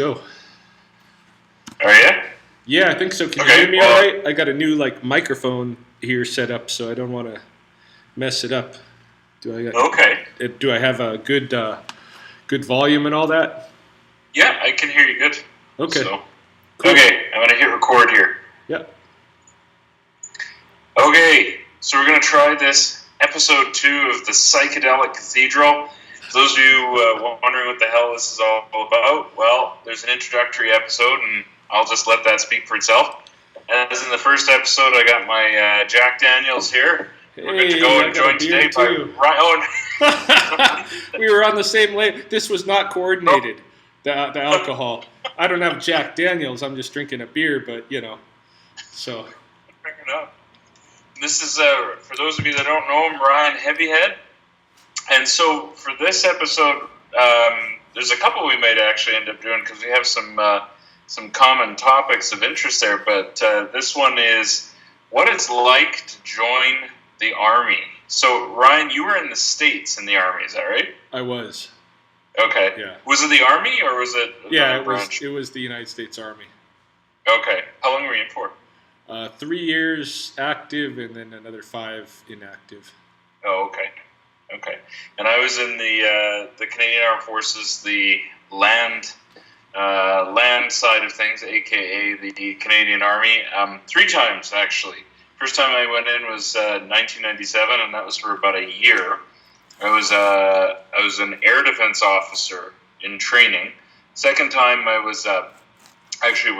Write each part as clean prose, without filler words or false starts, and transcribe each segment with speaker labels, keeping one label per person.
Speaker 1: Go.
Speaker 2: Are you?
Speaker 1: Yeah, I think so. Can you
Speaker 2: Okay,
Speaker 1: hear me
Speaker 2: well,
Speaker 1: all right? I got a new microphone here set up, so I don't want to mess it up.
Speaker 2: okay.
Speaker 1: Do I have a good volume and all that?
Speaker 2: Yeah, I can hear you good.
Speaker 1: Okay.
Speaker 2: So,
Speaker 1: Cool.
Speaker 2: okay, I'm going to hit record here.
Speaker 1: Yeah.
Speaker 2: Okay, so we're going to try this episode 2 of the Psychedelic Cathedral. For those of you wondering what the hell this is all about, well, there's an introductory episode, and I'll just let that speak for itself. As in the first episode, I got my Jack Daniels here. We're good to go and joined today by Ryan.
Speaker 1: We were on the same lane. This was not coordinated, the alcohol. I don't have Jack Daniels. I'm just drinking a beer, but, so.
Speaker 2: This is, for those of you that don't know him, Ryan Heavyhead. And so for this episode, there's a couple we might actually end up doing because we have some common topics of interest there. But this one is what it's like to join the Army. So, Ryan, you were in the States in the Army, is that right?
Speaker 1: I was.
Speaker 2: Okay.
Speaker 1: Yeah.
Speaker 2: Was it the Army or was it another branch?
Speaker 1: It was the United States Army.
Speaker 2: Okay. How long were you in for?
Speaker 1: 3 years active and then another 5 inactive.
Speaker 2: Oh, okay. Okay. And I was in the Canadian Armed Forces, the land side of things, aka the Canadian Army, 3 times actually. First time I went in was 1997, and that was for about a year. I was an air defense officer in training. Second time I was actually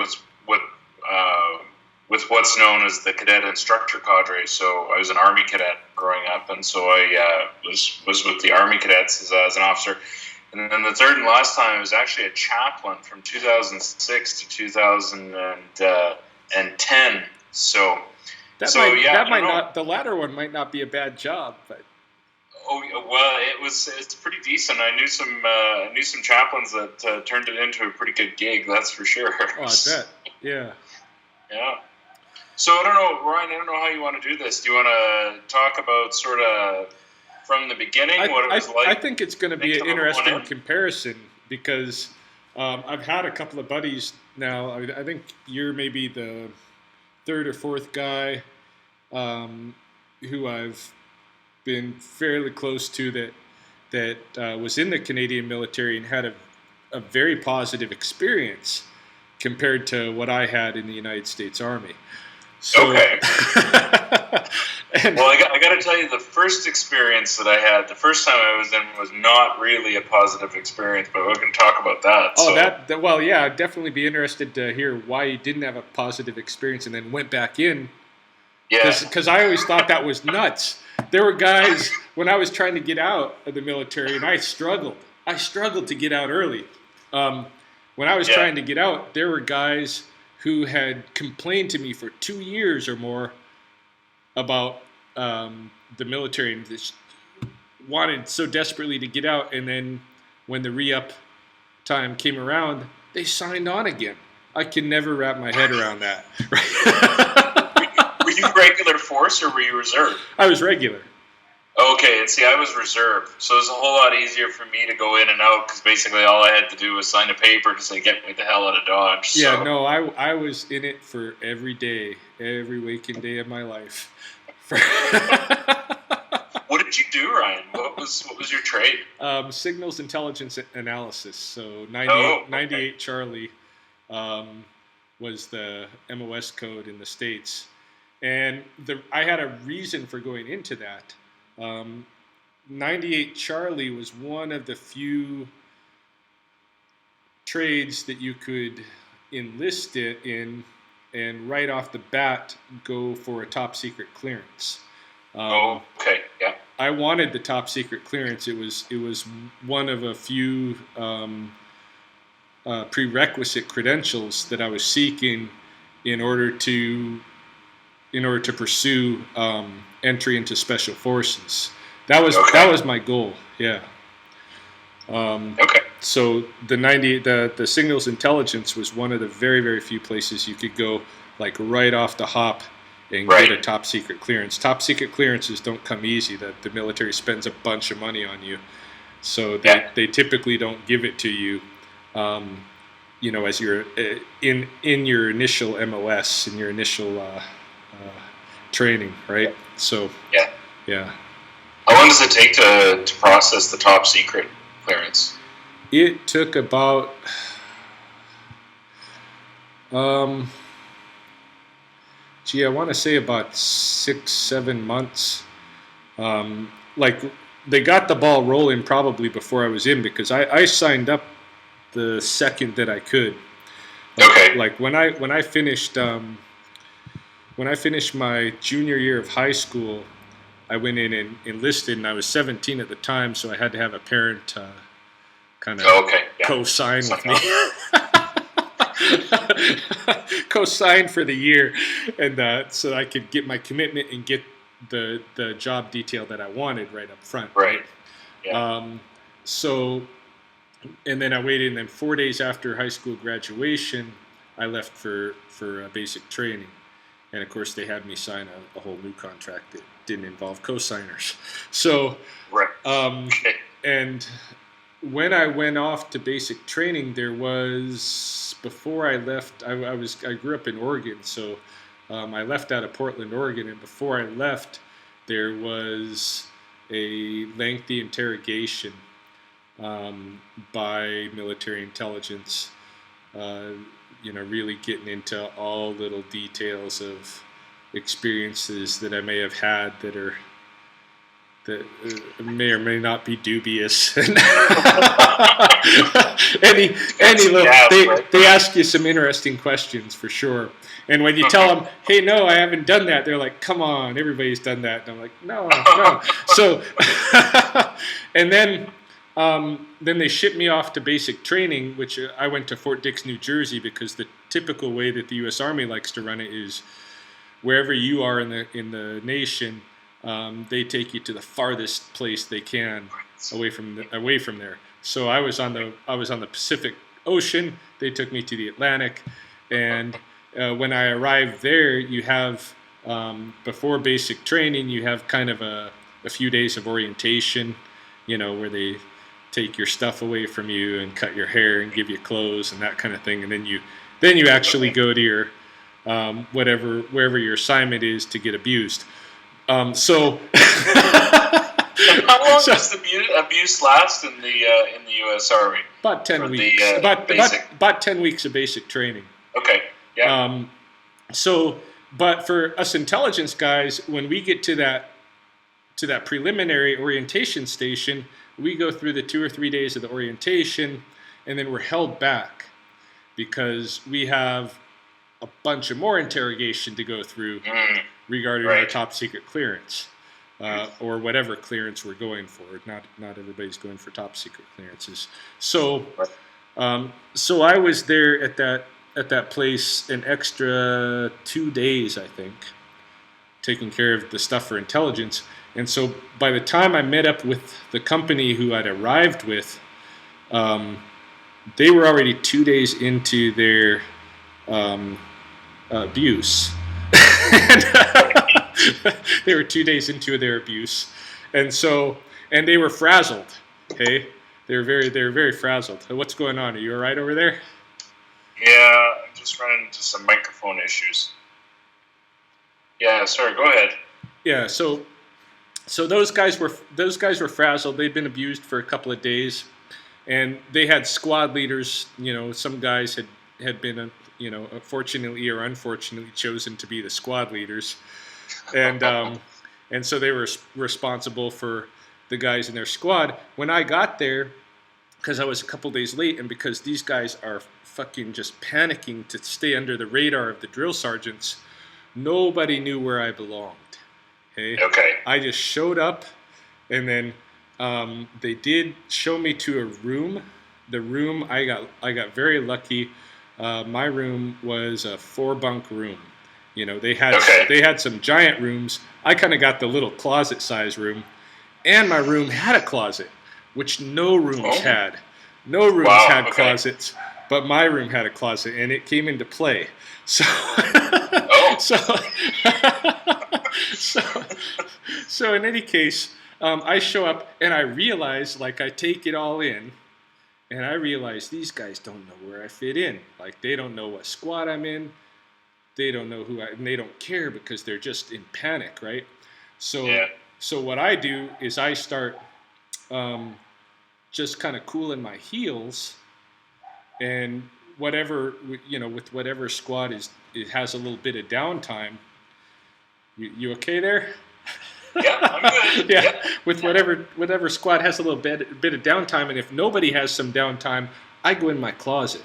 Speaker 2: with what's known as the cadet instructor cadre. So I was an Army cadet growing up, and so I was with the Army cadets as an officer. And then the third and last time I was actually a chaplain from 2006 to 2010. So
Speaker 1: the latter one might not be a bad job, but.
Speaker 2: Oh well, it's pretty decent. I knew some chaplains that turned it into a pretty good gig. That's for sure.
Speaker 1: Oh, I bet. Yeah.
Speaker 2: Yeah. So I don't know, Ryan. I don't know how you want to do this. Do you want to talk about sort of from the beginning what it was like?
Speaker 1: I think it's going to be an interesting comparison because I've had a couple of buddies now. I think you're maybe the third or fourth guy who I've been fairly close to that was in the Canadian military and had a very positive experience compared to what I had in the United States Army. So,
Speaker 2: okay. Well, I got to tell you, the first experience that I had, the first time I was in, was not really a positive experience, but we can talk about that.
Speaker 1: Oh, well, yeah, I'd definitely be interested to hear why you didn't have a positive experience and then went back in.
Speaker 2: Yeah.
Speaker 1: Because I always thought that was nuts. There were guys, when I was trying to get out of the military, and I struggled to get out early. When I was trying to get out, there were guys who had complained to me for 2 years or more about the military and just wanted so desperately to get out. And then when the re-up time came around, they signed on again. I can never wrap my head around that.
Speaker 2: Were you regular force or were you reserve?
Speaker 1: I was regular.
Speaker 2: Okay, and see, I was reserve, so it was a whole lot easier for me to go in and out because basically all I had to do was sign a paper to say, get me the hell out of Dodge.
Speaker 1: Yeah,
Speaker 2: so.
Speaker 1: No, I was in it for every day, every waking day of my life.
Speaker 2: What did you do, Ryan? What was your trade?
Speaker 1: Signals intelligence analysis. So 98 Charlie was the MOS code in the States. And I had a reason for going into that. 98 Charlie was one of the few trades that you could enlist it in and right off the bat go for a top secret clearance.
Speaker 2: Okay, yeah.
Speaker 1: I wanted the top secret clearance. It was one of a few prerequisite credentials that I was seeking in order to pursue entry into special forces. That was my goal. Yeah.
Speaker 2: Okay.
Speaker 1: So the signals intelligence was one of the very, very few places you could go like right off the hop and get a top secret clearance. Top secret clearances don't come easy. The military spends a bunch of money on you, so they typically don't give it to you as you're in your initial MOS, in your initial training, right? So yeah.
Speaker 2: How long does it take to process the top secret clearance?
Speaker 1: It took about I want to say about 6-7 months. Like they got the ball rolling probably before I was in, because I signed up the second that I could.
Speaker 2: Okay.
Speaker 1: Like when I finished my junior year of high school, I went in and enlisted, and I was 17 at the time, so I had to have a parent kind of co-sign with me. Co-sign for the year, and so I could get my commitment and get the job detail that I wanted right up front.
Speaker 2: Right. Yeah.
Speaker 1: So, and then I waited, and then 4 days after high school graduation, I left for basic training, and of course they had me sign a whole new contract that didn't involve co-signers. So, and when I went off to basic training, there was, before I left, I grew up in Oregon, so I left out of Portland, Oregon, and before I left, there was a lengthy interrogation by military intelligence, really getting into all little details of experiences that I may have had that may or may not be dubious. They ask you some interesting questions for sure. And when you tell them, "Hey, no, I haven't done that," they're like, "Come on, everybody's done that." And I'm like, "No." So, and then they shipped me off to basic training, which I went to Fort Dix, New Jersey, because the typical way that the U.S. Army likes to run it is wherever you are in the nation. They take you to the farthest place they can away from there. So I was on the Pacific Ocean. They took me to the Atlantic, and when I arrived there, you have before basic training, you have kind of a few days of orientation, where they take your stuff away from you and cut your hair and give you clothes and that kind of thing, and then you actually go to your wherever your assignment is to get abused. So
Speaker 2: how long does the abuse last in the U.S. Army?
Speaker 1: About 10 weeks. About 10 weeks of basic training.
Speaker 2: Okay. Yeah.
Speaker 1: But for us intelligence guys, when we get to that preliminary orientation station, we go through the 2 or 3 days of the orientation, and then we're held back because we have a bunch of more interrogation to go through regarding our top secret clearance, or whatever clearance we're going for. Not everybody's going for top secret clearances. So I was there at that place an extra 2 days, I think, taking care of the stuff for intelligence. And so by the time I met up with the company who I'd arrived with, they were already 2 days into their abuse. They were 2 days into their abuse, and they were frazzled. Hey, they were very frazzled. What's going on? Are you all right over there?
Speaker 2: Yeah, I'm just running into some microphone issues. Yeah, sorry. Go ahead.
Speaker 1: Yeah, so those guys were frazzled. They'd been abused for a couple of days, and they had squad leaders. Some guys had been fortunately or unfortunately chosen to be the squad leaders, and so they were responsible for the guys in their squad. When I got there, because I was a couple days late, and because these guys are fucking just panicking to stay under the radar of the drill sergeants, nobody knew where I belonged.
Speaker 2: Okay.
Speaker 1: I just showed up, and then they did show me to a room. The room I got very lucky. My room was a 4-bunk room. They had some giant rooms. I kind of got the little closet size room, and my room had a closet, which no rooms had. No rooms had closets, but my room had a closet, and it came into play. So, so in any case, I show up and I realize, I take it all in, And I realized these guys don't know where I fit in. Like, they don't know what squad I'm in. They don't know and they don't care because they're just in panic, right? So, so what I do is I start just kind of cooling my heels, and whatever, with whatever squad it has a little bit of downtime. You okay there?
Speaker 2: Yeah, I'm good.
Speaker 1: Yeah, with whatever squad has a little bit of downtime, and if nobody has some downtime, I go in my closet.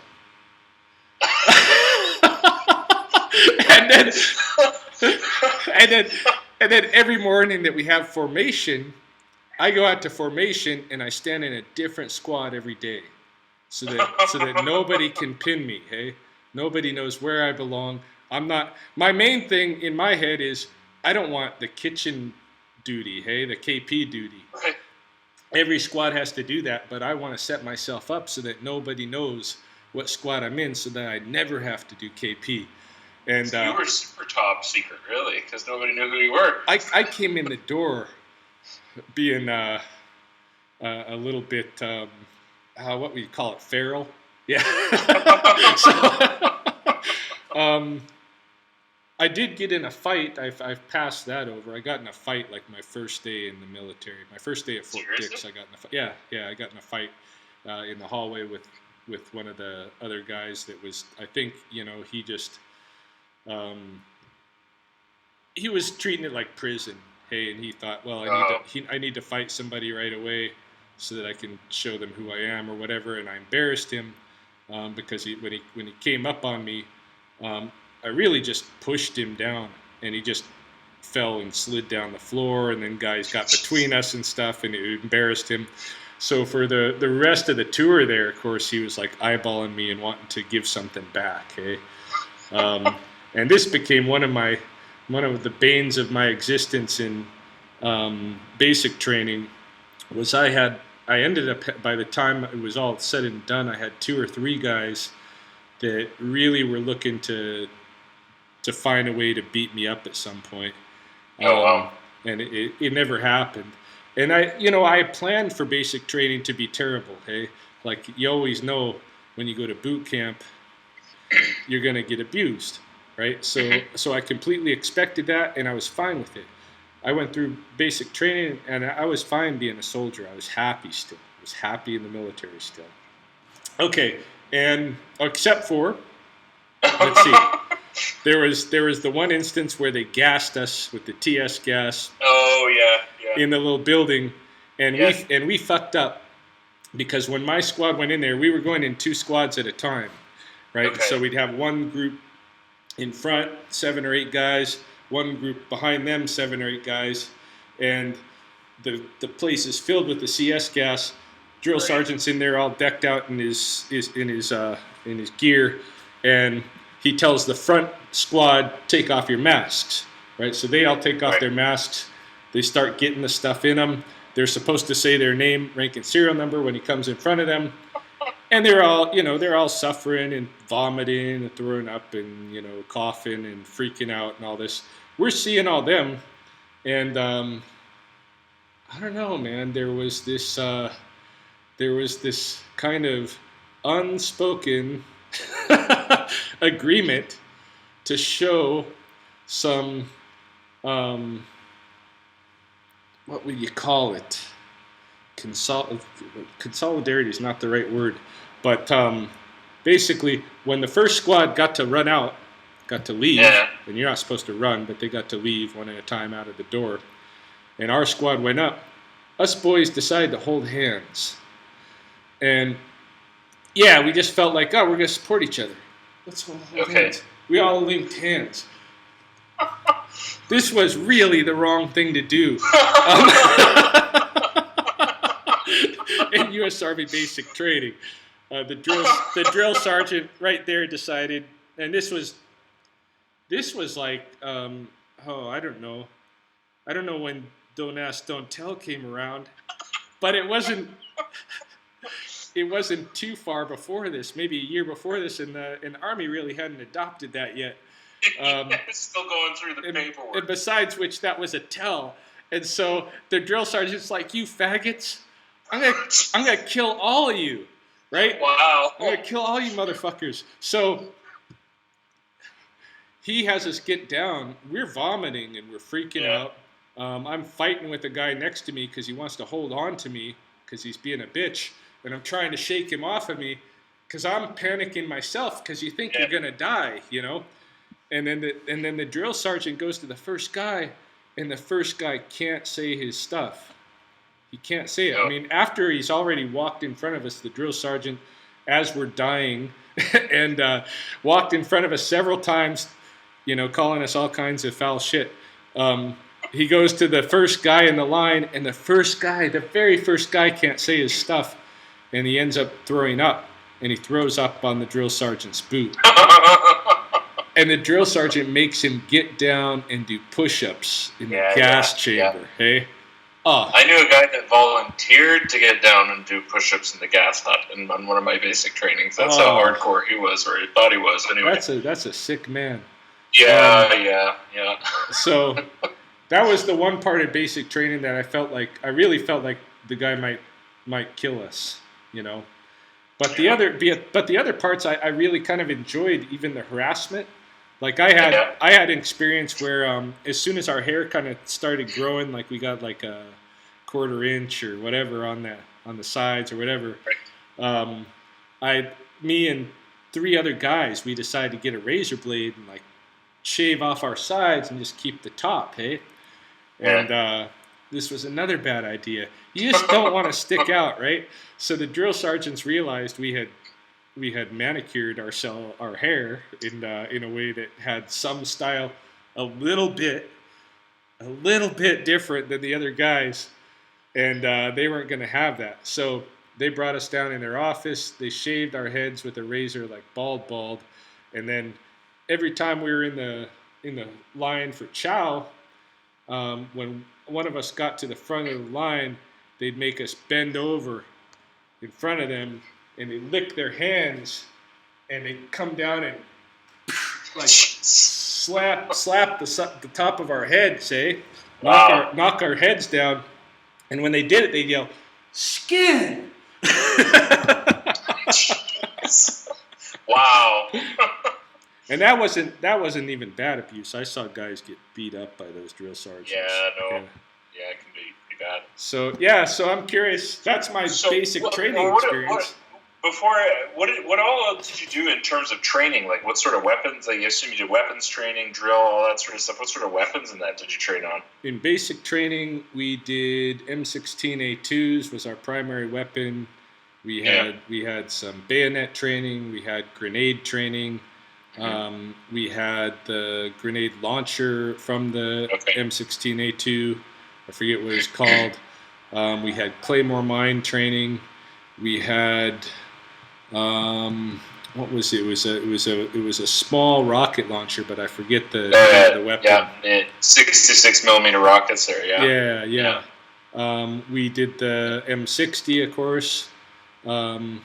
Speaker 1: and then and then every morning that we have formation, I go out to formation and I stand in a different squad every day, so that nobody can pin me. Hey, nobody knows where I belong. I'm not. My main thing in my head is I don't want the kitchen duty. Hey, the KP duty.
Speaker 2: Right.
Speaker 1: Every squad has to do that, but I want to set myself up so that nobody knows what squad I'm in, so that I never have to do KP. And
Speaker 2: so you were super top secret, really, because nobody knew who you were.
Speaker 1: I came in the door being a little bit, what would you call it, feral? Yeah. So, I did get in a fight. I've passed that over. I got in a fight like my first day in the military. My first day at Fort Dix, I got in a fight. Yeah, I got in a fight in the hallway with one of the other guys that was, I think, he just, he was treating it like prison. Hey, and he thought, well, I need to fight somebody right away so that I can show them who I am or whatever. And I embarrassed him because when he came up on me, I really just pushed him down, and he just fell and slid down the floor, and then guys got between us and stuff, and it embarrassed him. So for the rest of the tour there, of course, he was like eyeballing me and wanting to give something back. Hey, and this became one of the banes of my existence in basic training. Was I ended up, by the time it was all said and done, I had 2 or 3 guys that really were looking to find a way to beat me up at some point.
Speaker 2: Wow.
Speaker 1: And it never happened. And I planned for basic training to be terrible. Hey, like, you always know when you go to boot camp, you're going to get abused, right? So I completely expected that, and I was fine with it. I went through basic training, and I was fine being a soldier. I was happy still. I was happy in the military still. Okay, and except for, let's see, there was the one instance where they gassed us with the TS gas.
Speaker 2: Oh yeah.
Speaker 1: In the little building, and we fucked up because when my squad went in there, we were going in 2 squads at a time, right?
Speaker 2: Okay.
Speaker 1: So we'd have one group in front, 7 or 8 guys, one group behind them, 7 or 8 guys, and the place is filled with the CS gas. Drill sergeant's in there all decked out in his gear, and he tells the front squad, take off your masks, right? So they all take off their masks. They start getting the stuff in them. They're supposed to say their name, rank, and serial number when he comes in front of them. And they're all suffering and vomiting and throwing up and, coughing and freaking out and all this. We're seeing all them, and I don't know, man. There was this kind of unspoken agreement to show some, what would you call it? Consolidarity is not the right word, but basically, when the first squad got to leave, and you're not supposed to run, but they got to leave one at a time out of the door, and our squad went up, us boys decided to hold hands. And yeah, we just felt like, we're going to support each other. Let's hold hands. We all linked hands. This was really the wrong thing to do. In U.S. Army basic training. The drill sergeant right there decided, and this was like, I don't know when Don't Ask, Don't Tell came around, but it wasn't too far before this, maybe a year before this, and the Army really hadn't adopted that yet.
Speaker 2: It's still going through the paperwork.
Speaker 1: And besides which, that was a tell. And so the drill sergeant's like, you faggots, I'm gonna kill all of you. right?
Speaker 2: Wow.
Speaker 1: I'm going to kill all you motherfuckers. So he has us get down. We're vomiting and we're freaking out. I'm fighting with the guy next to me because he wants to hold on to me because he's being a bitch. And I'm trying to shake him off of me because I'm panicking myself because you think you're going to die, you know? And then the drill sergeant goes to the first guy, and the first guy can't say his stuff. He can't say it. I mean, after he's already walked in front of us, the drill sergeant, as we're dying, and walked in front of us several times, you know, calling us all kinds of foul shit. He goes to the first guy in the line, and the very first guy can't say his stuff, and he ends up throwing up, and he throws up on the drill sergeant's boot. And the drill sergeant makes him get down and do push-ups in the gas chamber. Hey,
Speaker 2: I knew a guy that volunteered to get down and do push-ups in the gas hut in one of my basic trainings. That's how hardcore he was, or he thought he was. Anyway,
Speaker 1: that's a sick man.
Speaker 2: Yeah.
Speaker 1: So that was the one part of basic training that I really felt like the guy might kill us, you know. But the other parts I really kind of enjoyed, even the harassment. Like I had an experience where as soon as our hair kind of started growing, like we got like a 1/4 inch or whatever on the sides or whatever, me and 3 other guys, we decided to get a razor blade and like shave off our sides and just keep the top, hey? And this was another bad idea. You just don't want to stick out, right? So the drill sergeants realized we had manicured our hair in a way that had some style, a little bit different than the other guys, and they weren't going to have that. So they brought us down in their office. They shaved our heads with a razor, like bald, and then every time we were in the line for chow, when one of us got to the front of the line, they'd make us bend over in front of them, and they lick their hands, and they come down and like slap the top of our heads, knock our heads down, and when they did it, they'd yell, "Skin!"
Speaker 2: Wow.
Speaker 1: And that wasn't even bad abuse. I saw guys get beat up by those drill sergeants.
Speaker 2: Yeah, it can be pretty bad.
Speaker 1: So I'm curious. That's my basic training experience.
Speaker 2: What all did you do in terms of training? Like, what sort of weapons? Like, I assume you did weapons training, drill, all that sort of stuff. What sort of weapons in that did you train on?
Speaker 1: In basic training, we did M16A2s was our primary weapon. We had some bayonet training. We had grenade training. We had the grenade launcher from the M16A2. I forget what it's called. We had claymore mine training. We had what was it? It was a small rocket launcher, but I forget the weapon.
Speaker 2: Yeah, 66 millimeter rockets there.
Speaker 1: Yeah. We did the M60, of course, and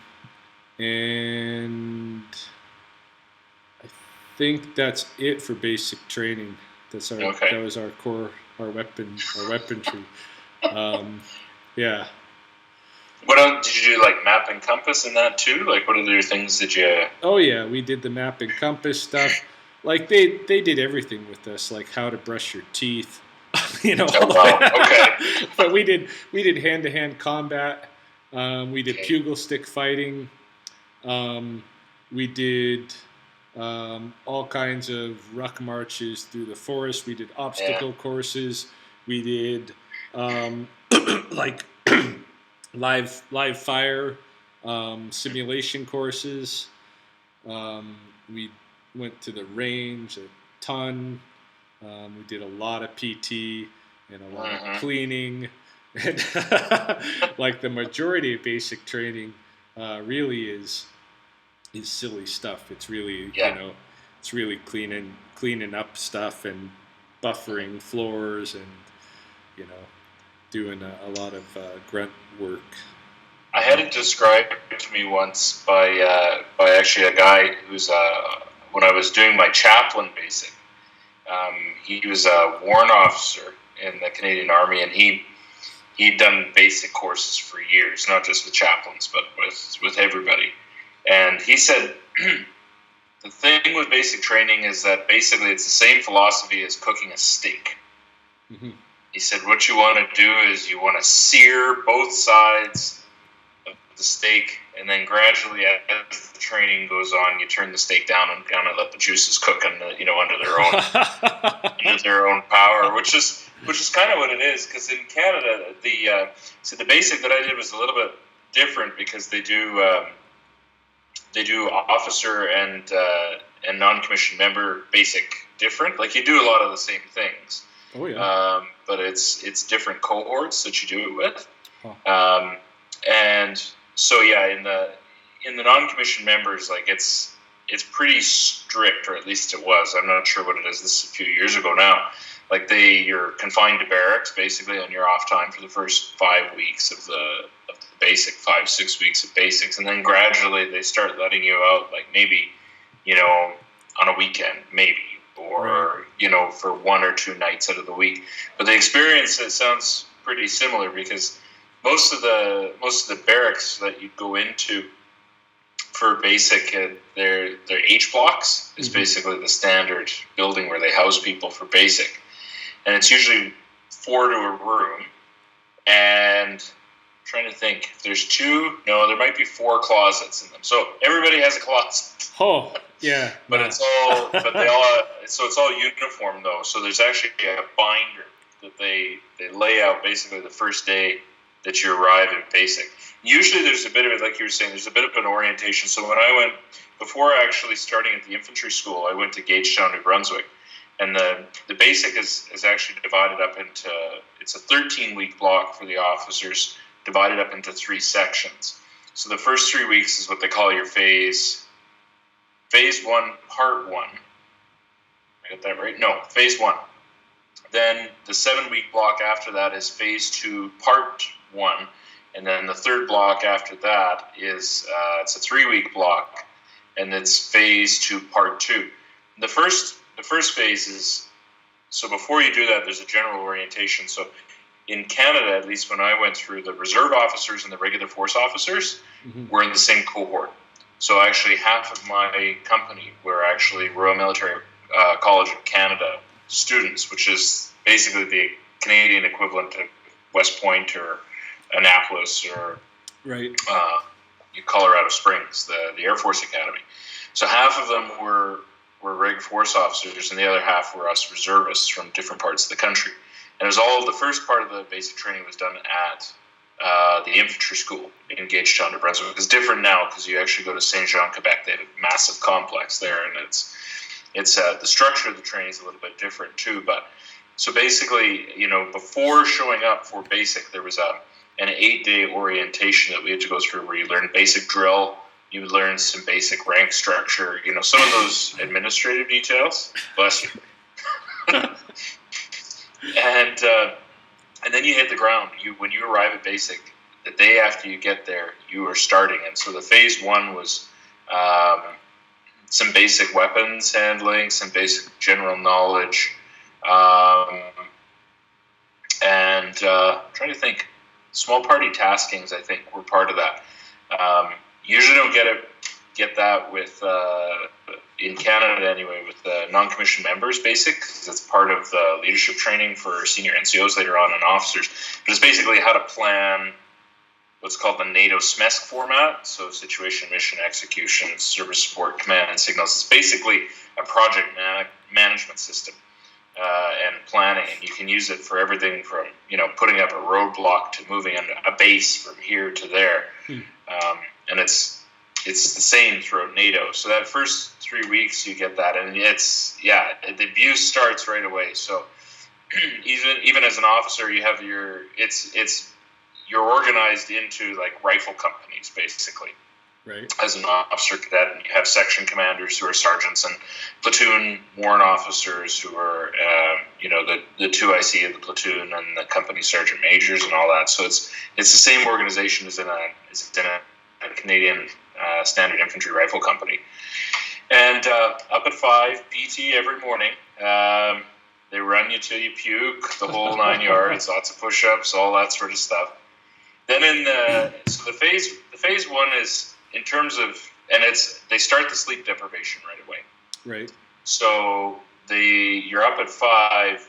Speaker 1: I think that's it for basic training. That was our core, our weaponry. Yeah.
Speaker 2: What else did you do? Like map and compass in that too? Like what other things did you?
Speaker 1: Oh yeah, we did the map and compass stuff. Like they did everything with us, like how to brush your teeth, you know.
Speaker 2: Okay.
Speaker 1: But we did hand-to-hand combat. We did pugil stick fighting. We did all kinds of ruck marches through the forest. We did obstacle courses. We did like live fire simulation courses. We went to the range a ton. We did a lot of PT and a lot of cleaning. And like the majority of basic training really is silly stuff. It's really it's really cleaning up stuff and buffering floors and doing a lot of grunt work.
Speaker 2: I had it described to me once by actually a guy who's when I was doing my chaplain basic. He was a warrant officer in the Canadian Army, and he he'd done basic courses for years, not just with chaplains, but with everybody. And he said, the thing with basic training is that basically it's the same philosophy as cooking a steak.
Speaker 1: Mm-hmm.
Speaker 2: He said, what you want to do is you want to sear both sides of the steak, and then gradually, as the training goes on, you turn the steak down and kind of let the juices cook under their own power, which is kind of what it is. Because in Canada, the basic that I did was a little bit different because they do officer and non-commissioned member basic different. Like you do a lot of the same things.
Speaker 1: Oh yeah.
Speaker 2: But it's different cohorts that you do it with. Huh. And so yeah, in the non-commissioned members, like it's pretty strict, or at least it was. I'm not sure what it is. This is a few years ago now. Like you're confined to barracks basically on your off time for the first 5 weeks of the basic, 5-6 weeks of basics, and then gradually they start letting you out, like maybe, on a weekend, maybe, or right. For 1 or 2 nights out of the week. But the experience, it sounds pretty similar because most of the barracks that you go into for basic, their H blocks is basically the standard building where they house people for basic, and it's usually 4 to a room. And I'm trying to think, if there's 2, no, there might be 4 closets in them. So everybody has a closet.
Speaker 1: Oh, yeah.
Speaker 2: But it's all uniform though. So there's actually a binder that they lay out basically the first day that you arrive in basic. Usually there's a bit of it, like you were saying, there's a bit of an orientation. So when I went, before actually starting at the infantry school, I went to Gagetown, New Brunswick. And the basic is actually divided up into, it's a 13-week block for the officers, divided up into 3 sections. So the first 3 weeks is what they call your phase 1, part 1. I got that right? No, phase 1. Then the 7-week block after that is phase 2, part 1. And then the third block after that is, it's a 3-week block, and it's phase 2, part 2. The first phase is, so before you do that, there's a general orientation. So in Canada, at least when I went through, the reserve officers and the regular force officers were in the same cohort. So actually half of my company were actually Royal Military College of Canada students, which is basically the Canadian equivalent to West Point or Annapolis or
Speaker 1: right.
Speaker 2: Colorado Springs, the Air Force Academy. So half of them were Reg Force officers, and the other half were us reservists from different parts of the country. And it was all, the first part of the basic training was done at the infantry school in Gagetown, New Brunswick. It's different now because you actually go to Saint Jean, Quebec. They have a massive complex there, and it's the structure of the training is a little bit different too. But so basically, before showing up for basic, there was an 8-day orientation that we had to go through where you learn basic drill. You would learn some basic rank structure, some of those administrative details. Bless you. And then you hit the ground. When you arrive at basic, the day after you get there, you are starting. And so the phase 1 was some basic weapons handling, some basic general knowledge, and trying to think, small party taskings, I think, were part of that. Usually don't get that with in Canada anyway, with the non-commissioned members basic, because it's part of the leadership training for senior NCOs later on and officers. But it's basically how to plan what's called the NATO SMESC format, so situation, mission, execution, service support, command, and signals. It's basically a project management system and planning, and you can use it for everything from putting up a roadblock to moving a base from here to there. And it's the same throughout NATO. So that first 3 weeks you get that, and the abuse starts right away. So even as an officer, you have you're organized into like rifle companies basically.
Speaker 1: Right.
Speaker 2: As an officer cadet, and you have section commanders who are sergeants and platoon warrant officers who are the 2IC of the platoon and the company sergeant majors and all that. So it's the same organization as in a Canadian standard infantry rifle company. And up at 5 PT every morning. They run you till you puke, the whole 9 yards, lots of push-ups, all that sort of stuff. Then the phase one is in terms of, and they start the sleep deprivation right away.
Speaker 1: Right.
Speaker 2: So you're up at 5,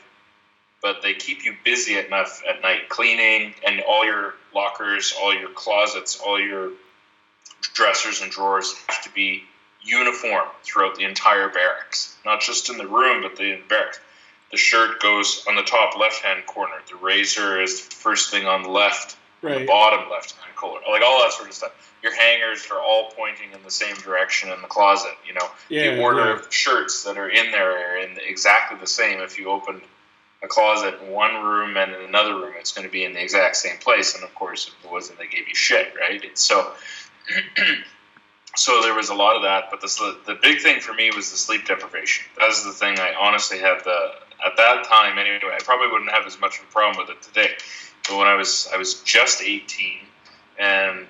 Speaker 2: but they keep you busy enough at night cleaning, and all your lockers, all your closets, all your dressers and drawers have to be uniform throughout the entire barracks, not just in the room, but the barracks. The shirt goes on the top left-hand corner. The razor is the first thing on the left,
Speaker 1: right.
Speaker 2: The bottom left-hand corner, like all that sort of stuff. Your hangers are all pointing in the same direction in the closet. The order of shirts that are in there are in exactly the same. If you opened a closet in one room and in another room, it's going to be in the exact same place. And of course, if it wasn't, they gave you shit, right? So, so there was a lot of that. But the big thing for me was the sleep deprivation. That was the thing I honestly had at that time anyway. I probably wouldn't have as much of a problem with it today. But when I was just 18 and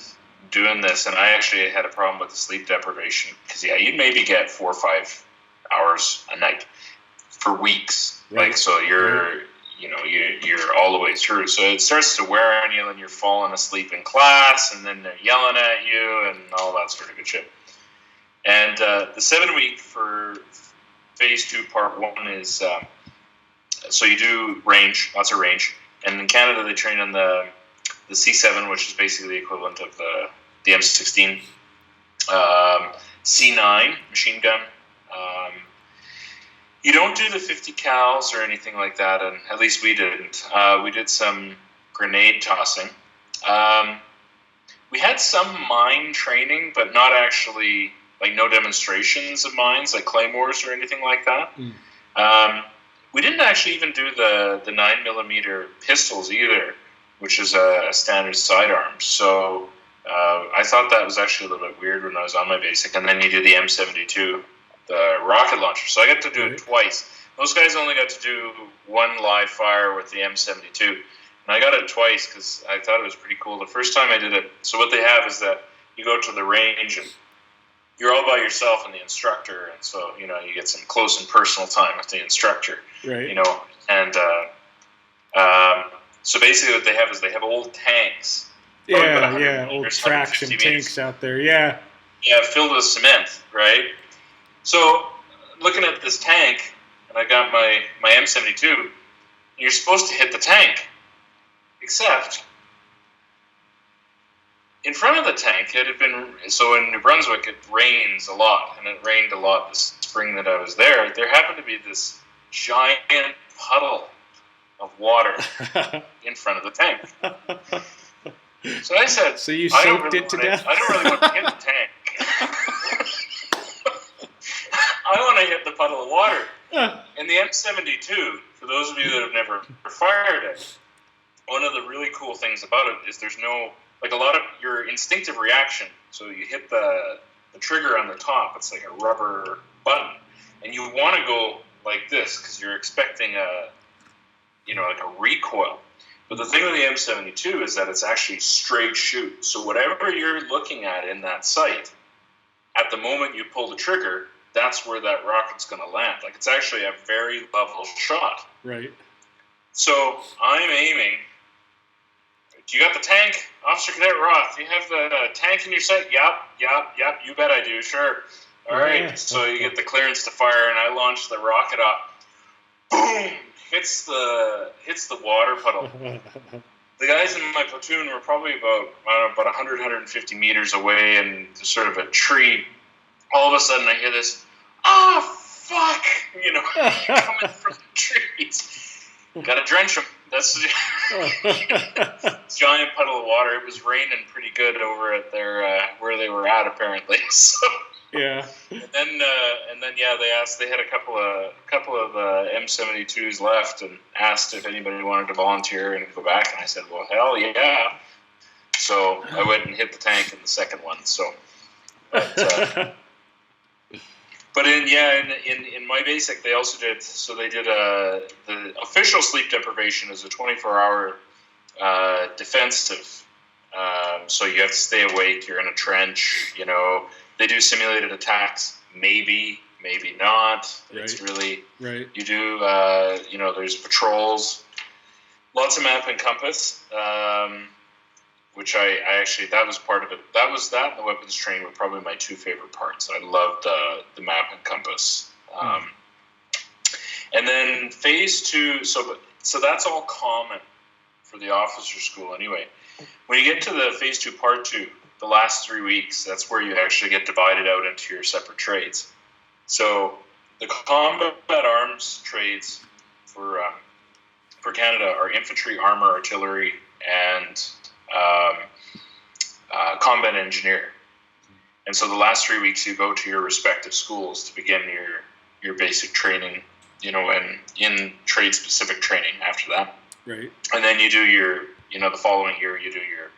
Speaker 2: doing this, and I actually had a problem with the sleep deprivation because you'd maybe get 4 or 5 hours a night for weeks.
Speaker 1: Right.
Speaker 2: Like, so you're all the way through. So it starts to wear on you, and you're falling asleep in class, and then they're yelling at you, and all that sort of good shit. And the 7-week for phase 2, part 1 is so you do range, lots of range, and in Canada they train on the C7, which is basically the equivalent of the M16, C9 machine gun. You don't do the 50 cals or anything like that, and at least we didn't. We did some grenade tossing. We had some mine training, but not actually, like, no demonstrations of mines, like claymores or anything like that. We didn't actually even do the 9mm pistols either, which is a standard sidearm. So I thought that was actually a little bit weird when I was on my basic. And then you do the M72, the rocket launcher. So I got to do it twice. Those guys only got to do one live fire with the M72. And I got it twice because I thought it was pretty cool. The first time I did it, so what they have is that you go to the range and you're all by yourself and the instructor. And so, you get some close and personal time with the instructor.
Speaker 1: Right.
Speaker 2: And so basically what they have is they have old tanks.
Speaker 1: Old traction tanks out there, Yeah,
Speaker 2: filled with cement, right? So looking at this tank, and I got my M72, and you're supposed to hit the tank, except in front of the tank, it had been, so in New Brunswick, it rains a lot, and it rained a lot this spring that I was there. There happened to be this giant puddle of water in front of the tank. So I said,
Speaker 1: so you soaked it to death?
Speaker 2: I don't really want to hit the tank. I want to hit the puddle of water. And the M72, for those of you that have never fired it, one of the really cool things about it is there's no, like, a lot of your instinctive reaction. So you hit the trigger on the top, it's like a rubber button, and you want to go like this because you're expecting like a recoil. But the thing with the M72 is that it's actually straight shoot. So whatever you're looking at in that sight, at the moment you pull the trigger, that's where that rocket's going to land. Like, it's actually a very level shot.
Speaker 1: Right.
Speaker 2: So I'm aiming. Do you got the tank? Officer Cadet Roth, do you have the tank in your sight? Yep, you bet I do, sure. All right, so you get the clearance to fire, and I launch the rocket up. Boom! Hits the water puddle. The guys in my platoon were probably about 100, 150 meters away in sort of a tree. All of a sudden, I hear this, fuck! Coming from the trees. Gotta drench them. That's giant puddle of water. It was raining pretty good over at their where they were at, apparently. So
Speaker 1: yeah.
Speaker 2: And then they asked. They had a couple of M72s left, and asked if anybody wanted to volunteer and go back. And I said, well, hell yeah. So I went and hit the tank in the second one. So. But in my basic, they also did, so they did the official sleep deprivation is a 24-hour defensive. So you have to stay awake, you're in a trench, they do simulated attacks, maybe maybe not.
Speaker 1: Right.
Speaker 2: It's really
Speaker 1: right.
Speaker 2: you do. There's patrols, lots of map and compass. Which I actually, that was part of it. That and the weapons training were probably my two favorite parts. I loved the map and compass. And then phase 2, so that's all common for the officer school anyway. When you get to the phase 2 part 2, the last 3 weeks, that's where you actually get divided out into your separate trades. So the combat arms trades for Canada are infantry, armor, artillery, and combat engineer. And so the last 3 weeks you go to your respective schools to begin your basic training, and in trade specific training after that.
Speaker 1: Right.
Speaker 2: And then you do your, the following year you do your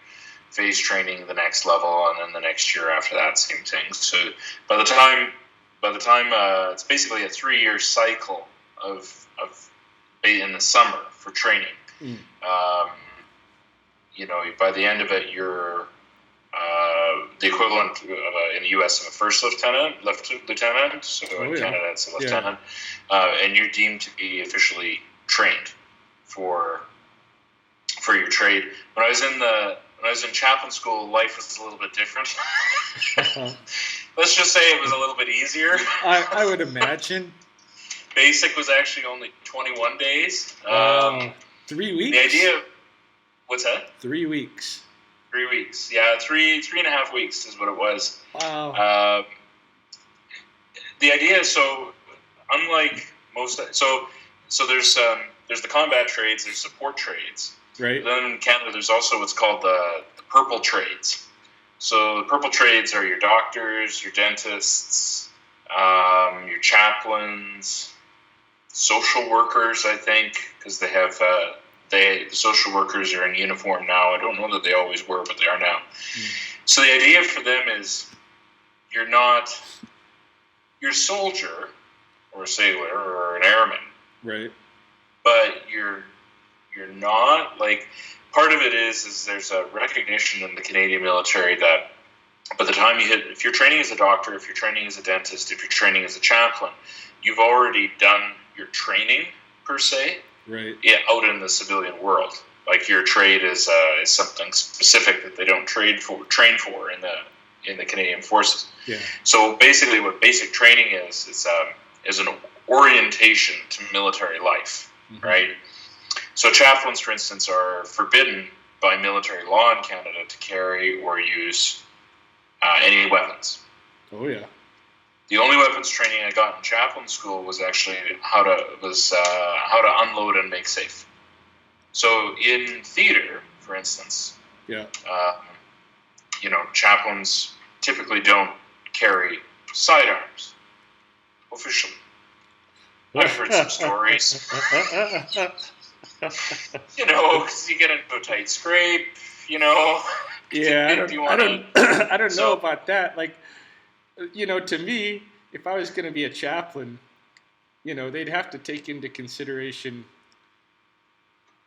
Speaker 2: phase training, the next level, and then the next year after that, same thing. So by the time it's basically a 3-year cycle of in the summer for training. By the end of it, you're the equivalent in the U.S. of a first lieutenant. So in Canada, it's a lieutenant, and you're deemed to be officially trained for your trade. When I was in chaplain school, life was a little bit different. Let's just say it was a little bit easier.
Speaker 1: I would imagine.
Speaker 2: Basic was actually only 21 days.
Speaker 1: 3 weeks.
Speaker 2: The idea. What's that?
Speaker 1: 3 weeks.
Speaker 2: 3 weeks. Yeah, three and a half weeks is what it was.
Speaker 1: Wow.
Speaker 2: The idea is, so unlike most, so there's the combat trades, there's support trades.
Speaker 1: Right.
Speaker 2: Then in Canada, there's also what's called the purple trades. So the purple trades are your doctors, your dentists, your chaplains, social workers, I think, because they have the social workers are in uniform now. I don't know that they always were, but they are now. So the idea for them is you're a soldier or a sailor or an airman,
Speaker 1: right?
Speaker 2: But you're not, like, part of it is there's a recognition in the Canadian military that by the time if you're training as a doctor, if you're training as a dentist, if you're training as a chaplain, you've already done your training per se,
Speaker 1: right?
Speaker 2: Yeah, out in the civilian world. Like your trade is something specific that they don't train for in the Canadian Forces.
Speaker 1: Yeah.
Speaker 2: So basically, what basic training is an orientation to military life, right? So chaplains, for instance, are forbidden by military law in Canada to carry or use any weapons.
Speaker 1: Oh yeah.
Speaker 2: The only weapons training I got in chaplain school was actually how to unload and make safe. So in theater, for instance, chaplains typically don't carry sidearms officially. I've heard some stories. Because you get into a tight scrape,
Speaker 1: Yeah, I don't know about that. Like, to me, if I was going to be a chaplain, they'd have to take into consideration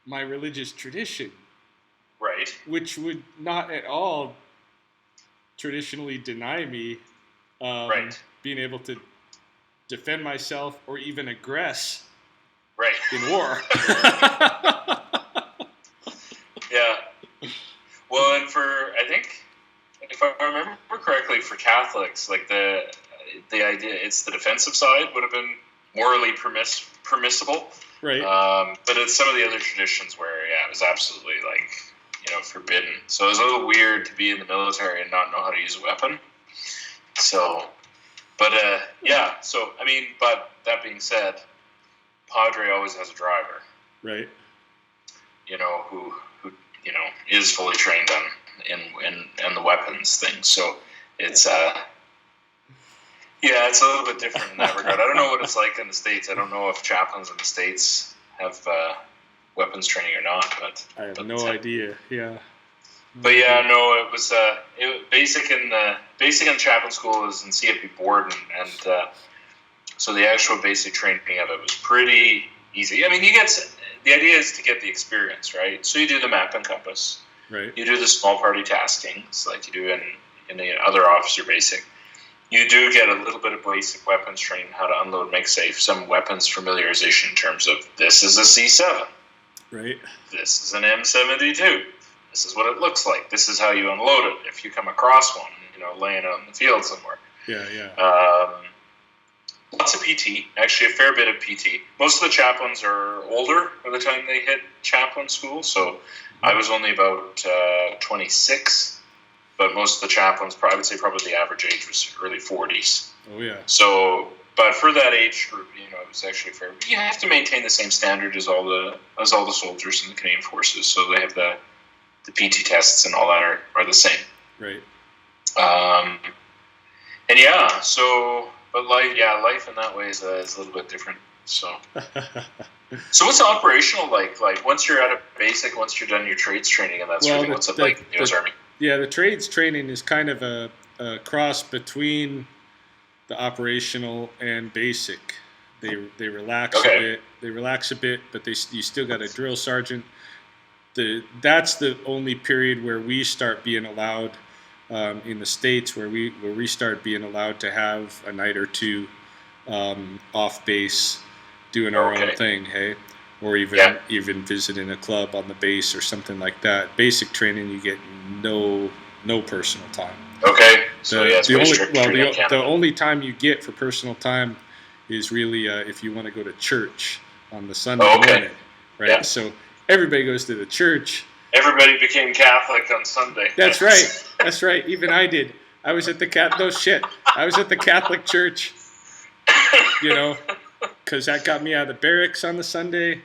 Speaker 1: my religious tradition,
Speaker 2: right?
Speaker 1: Which would not at all traditionally deny me being able to defend myself or even aggress in war.
Speaker 2: Yeah. Well, and I think, if I remember correctly, for Catholics, like the idea, it's the defensive side would have been morally permissible,
Speaker 1: right?
Speaker 2: But it's some of the other traditions where, it was absolutely forbidden. So it was a little weird to be in the military and not know how to use a weapon. So, but So I mean, but that being said, Padre always has a driver,
Speaker 1: right?
Speaker 2: Who is fully trained on in the weapons thing. So it's it's a little bit different in that regard. I don't know what it's like in the States. I don't know if chaplains in the States have weapons training or not. But
Speaker 1: I have no idea. Yeah.
Speaker 2: But it was basic in chaplain school is in CFB board, and so the actual basic training of it was pretty easy. I mean, the idea is to get the experience, right? So you do the map and compass.
Speaker 1: Right.
Speaker 2: You do the small party taskings like you do in the other officer basic. You do get a little bit of basic weapons training, how to unload, make safe, some weapons familiarization in terms of this is a C7.
Speaker 1: Right.
Speaker 2: This is an M72. This is what it looks like. This is how you unload it if you come across one, laying out in the field somewhere.
Speaker 1: Yeah.
Speaker 2: Lots of PT, actually a fair bit of PT. Most of the chaplains are older by the time they hit chaplain school, so I was only about 26, but most of the chaplains, I would say probably the average age was early 40s.
Speaker 1: Oh, yeah.
Speaker 2: So, but for that age group, it was actually fair. You have to maintain the same standard as all the soldiers in the Canadian Forces, so they have the PT tests and all that are the same.
Speaker 1: Right.
Speaker 2: And yeah, so... But life in that way is a little bit different. So, so what's operational like? Like once you're at a basic, once you're done your trades training, and that's really what's it like in the U.S. Army?
Speaker 1: Yeah, the trades training is kind of a cross between the operational and basic. They relax a bit. They relax a bit, but you still got a drill sergeant. That's the only period where we start being allowed. In the States, where we start being allowed to have a night or two off base, doing our own thing, hey, or even visiting a club on the base or something like that. Basic training, you get no personal time. Okay, so the only time you get for personal time is really if you want to go to church on the Sunday morning, right? Yeah. So everybody goes to the church.
Speaker 2: Everybody became Catholic on Sunday.
Speaker 1: That's right. That's right. Even I did. I was at the I was at the Catholic church, because that got me out of the barracks on the Sunday,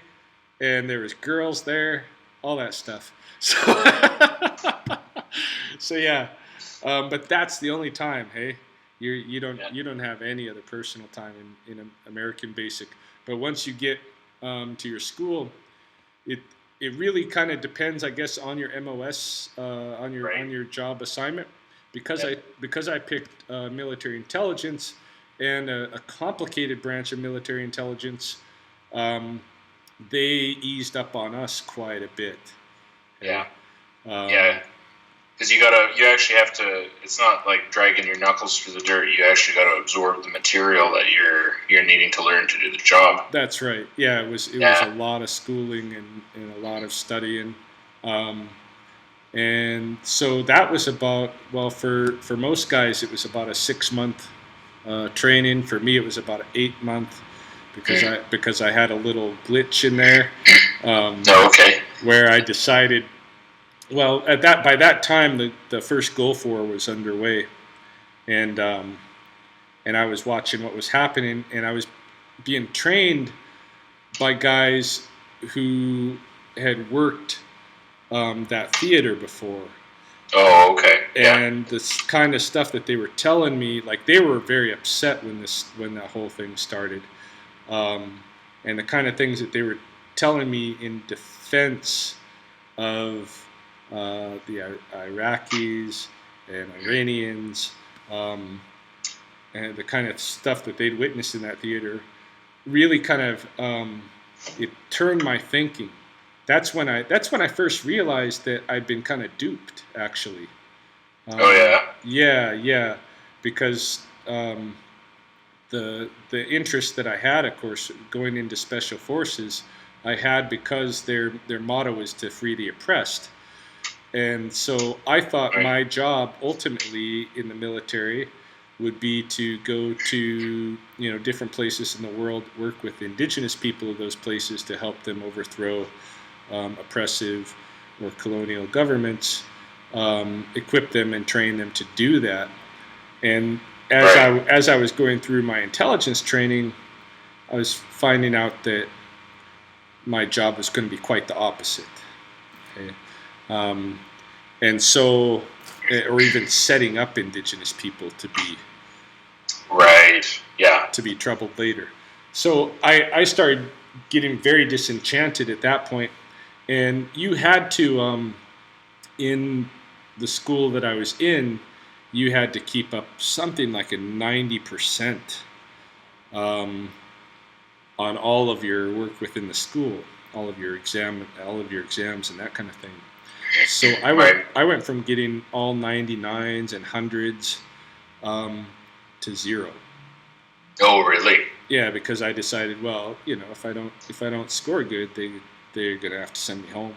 Speaker 1: and there was girls there, all that stuff. So yeah, but that's the only time. Hey, you don't have any other personal time in American basic. But once you get to your school, it really kind of depends, I guess, on your MOS, on your job assignment. Because I picked military intelligence and a complicated branch of military intelligence, they eased up on us quite a bit.
Speaker 2: Yeah. Because you actually have to. It's not like dragging your knuckles through the dirt. You actually got to absorb the material that you're needing to learn to do the job.
Speaker 1: That's right. Yeah, it was a lot of schooling and a lot of studying, and so that was about for most guys it was about a 6-month training. For me, it was about an 8-month because I had a little glitch in there. Where I decided. Well, by that time, the first Gulf War was underway, and I was watching what was happening, and I was being trained by guys who had worked that theater before.
Speaker 2: Oh, okay. Yeah.
Speaker 1: And this kind of stuff that they were telling me, like they were very upset when that whole thing started, and the kind of things that they were telling me in defense of the Iraqis and Iranians, and the kind of stuff that they'd witnessed in that theater, really kind of it turned my thinking. That's when I first realized that I'd been kind of duped, actually. Yeah, because the interest that I had, of course, going into special forces, I had because their motto is to free the oppressed. And so I thought my job ultimately in the military would be to go to different places in the world, work with indigenous people of those places to help them overthrow oppressive or colonial governments, equip them and train them to do that. And as I was going through my intelligence training, I was finding out that my job was going to be quite the opposite. Okay? And so, or even setting up indigenous people to be to be troubled later. So I started getting very disenchanted at that point, and you had to in the school that I was in, you had to keep up something like a 90% on all of your work within the school, all of your exams and that kind of thing. So I went from getting all 99s and 100s to 0.
Speaker 2: Oh, really?
Speaker 1: Yeah, because I decided, well, if I don't score good, they're gonna have to send me home.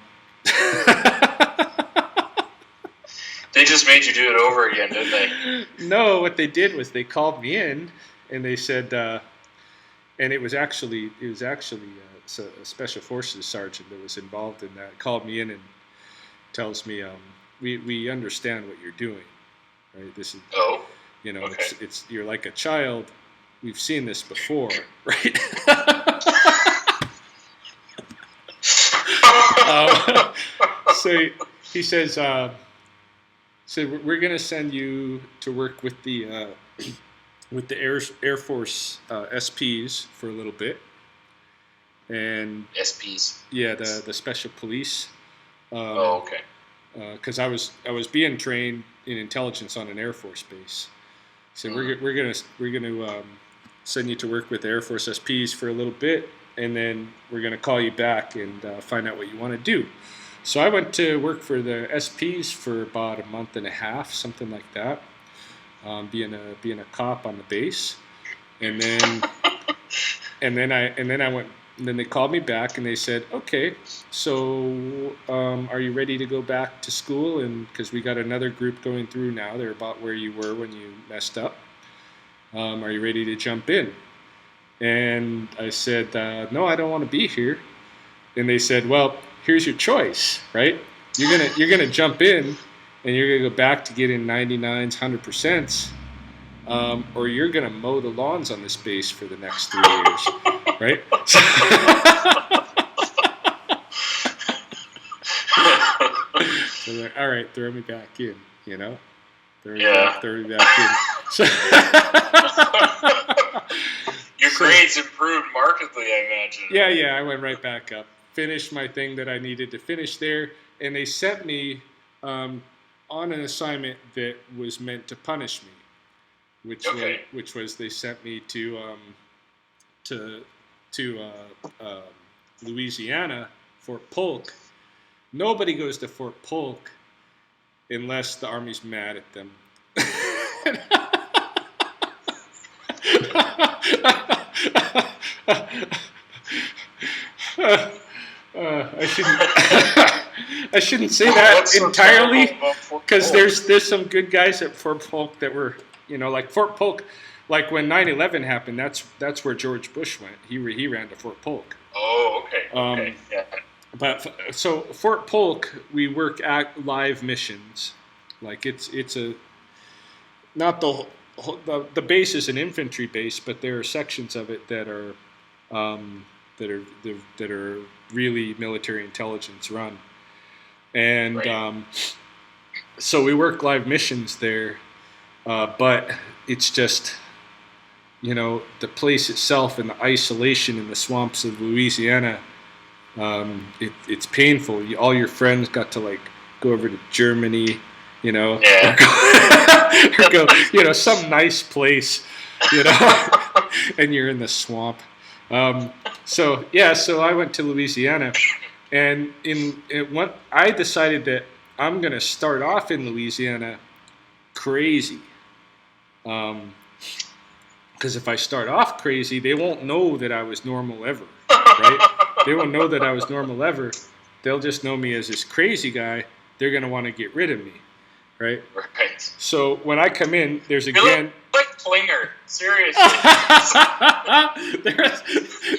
Speaker 2: They just made you do it over again, didn't they?
Speaker 1: No, what they did was they called me in and they said, and it was actually a special forces sergeant that was involved in that. Called me in and tells me, we understand what you're doing, right? This is,
Speaker 2: Okay.
Speaker 1: it's you're like a child. We've seen this before, right? So he says, so we're going to send you to work with the Air Force SPs for a little bit, and
Speaker 2: SPs.
Speaker 1: Yeah, the special police.
Speaker 2: Okay.
Speaker 1: Because I was being trained in intelligence on an Air Force base, so we're gonna send you to work with the Air Force SPs for a little bit, and then we're gonna call you back and find out what you want to do. So I went to work for the SPs for about a month and a half, something like that, being a cop on the base, and then I went. And then they called me back and they said, "Okay, so are you ready to go back to school? And because we got another group going through now, they're about where you were when you messed up. Are you ready to jump in?" And I said, "No, I don't want to be here." And they said, "Well, here's your choice, right? You're gonna jump in, and you're gonna go back to getting 99s, 100%, or you're gonna mow the lawns on this base for the next 3 years." Right? So they're like, all right, throw me back in, throw me back in. So
Speaker 2: your grades improved markedly, I imagine.
Speaker 1: Yeah, I went right back up, finished my thing that I needed to finish there, and they sent me on an assignment that was meant to punish me, which was they sent me to Louisiana, Fort Polk. Nobody goes to Fort Polk unless the Army's mad at them. I shouldn't say that entirely, because there's some good guys at Fort Polk that were, like Fort Polk. Like when 9/11 happened, that's where George Bush went. He ran to Fort Polk.
Speaker 2: Oh, okay. Yeah.
Speaker 1: But so Fort Polk, we work at live missions. Like it's not the base is an infantry base, but there are sections of it that are really military intelligence run, and so we work live missions there. But it's just, the place itself and the isolation in the swamps of Louisiana, it's painful. All your friends got to go over to Germany, or go, some nice place, and you're in the swamp. So I went to Louisiana, and I decided that I'm going to start off in Louisiana crazy. Because if I start off crazy, they won't know that I was normal ever, right? They won't know that I was normal ever. They'll just know me as this crazy guy. They're going to want to get rid of me, right?
Speaker 2: Right.
Speaker 1: So when I come in, there's
Speaker 2: You're
Speaker 1: again...
Speaker 2: like Klinger, seriously.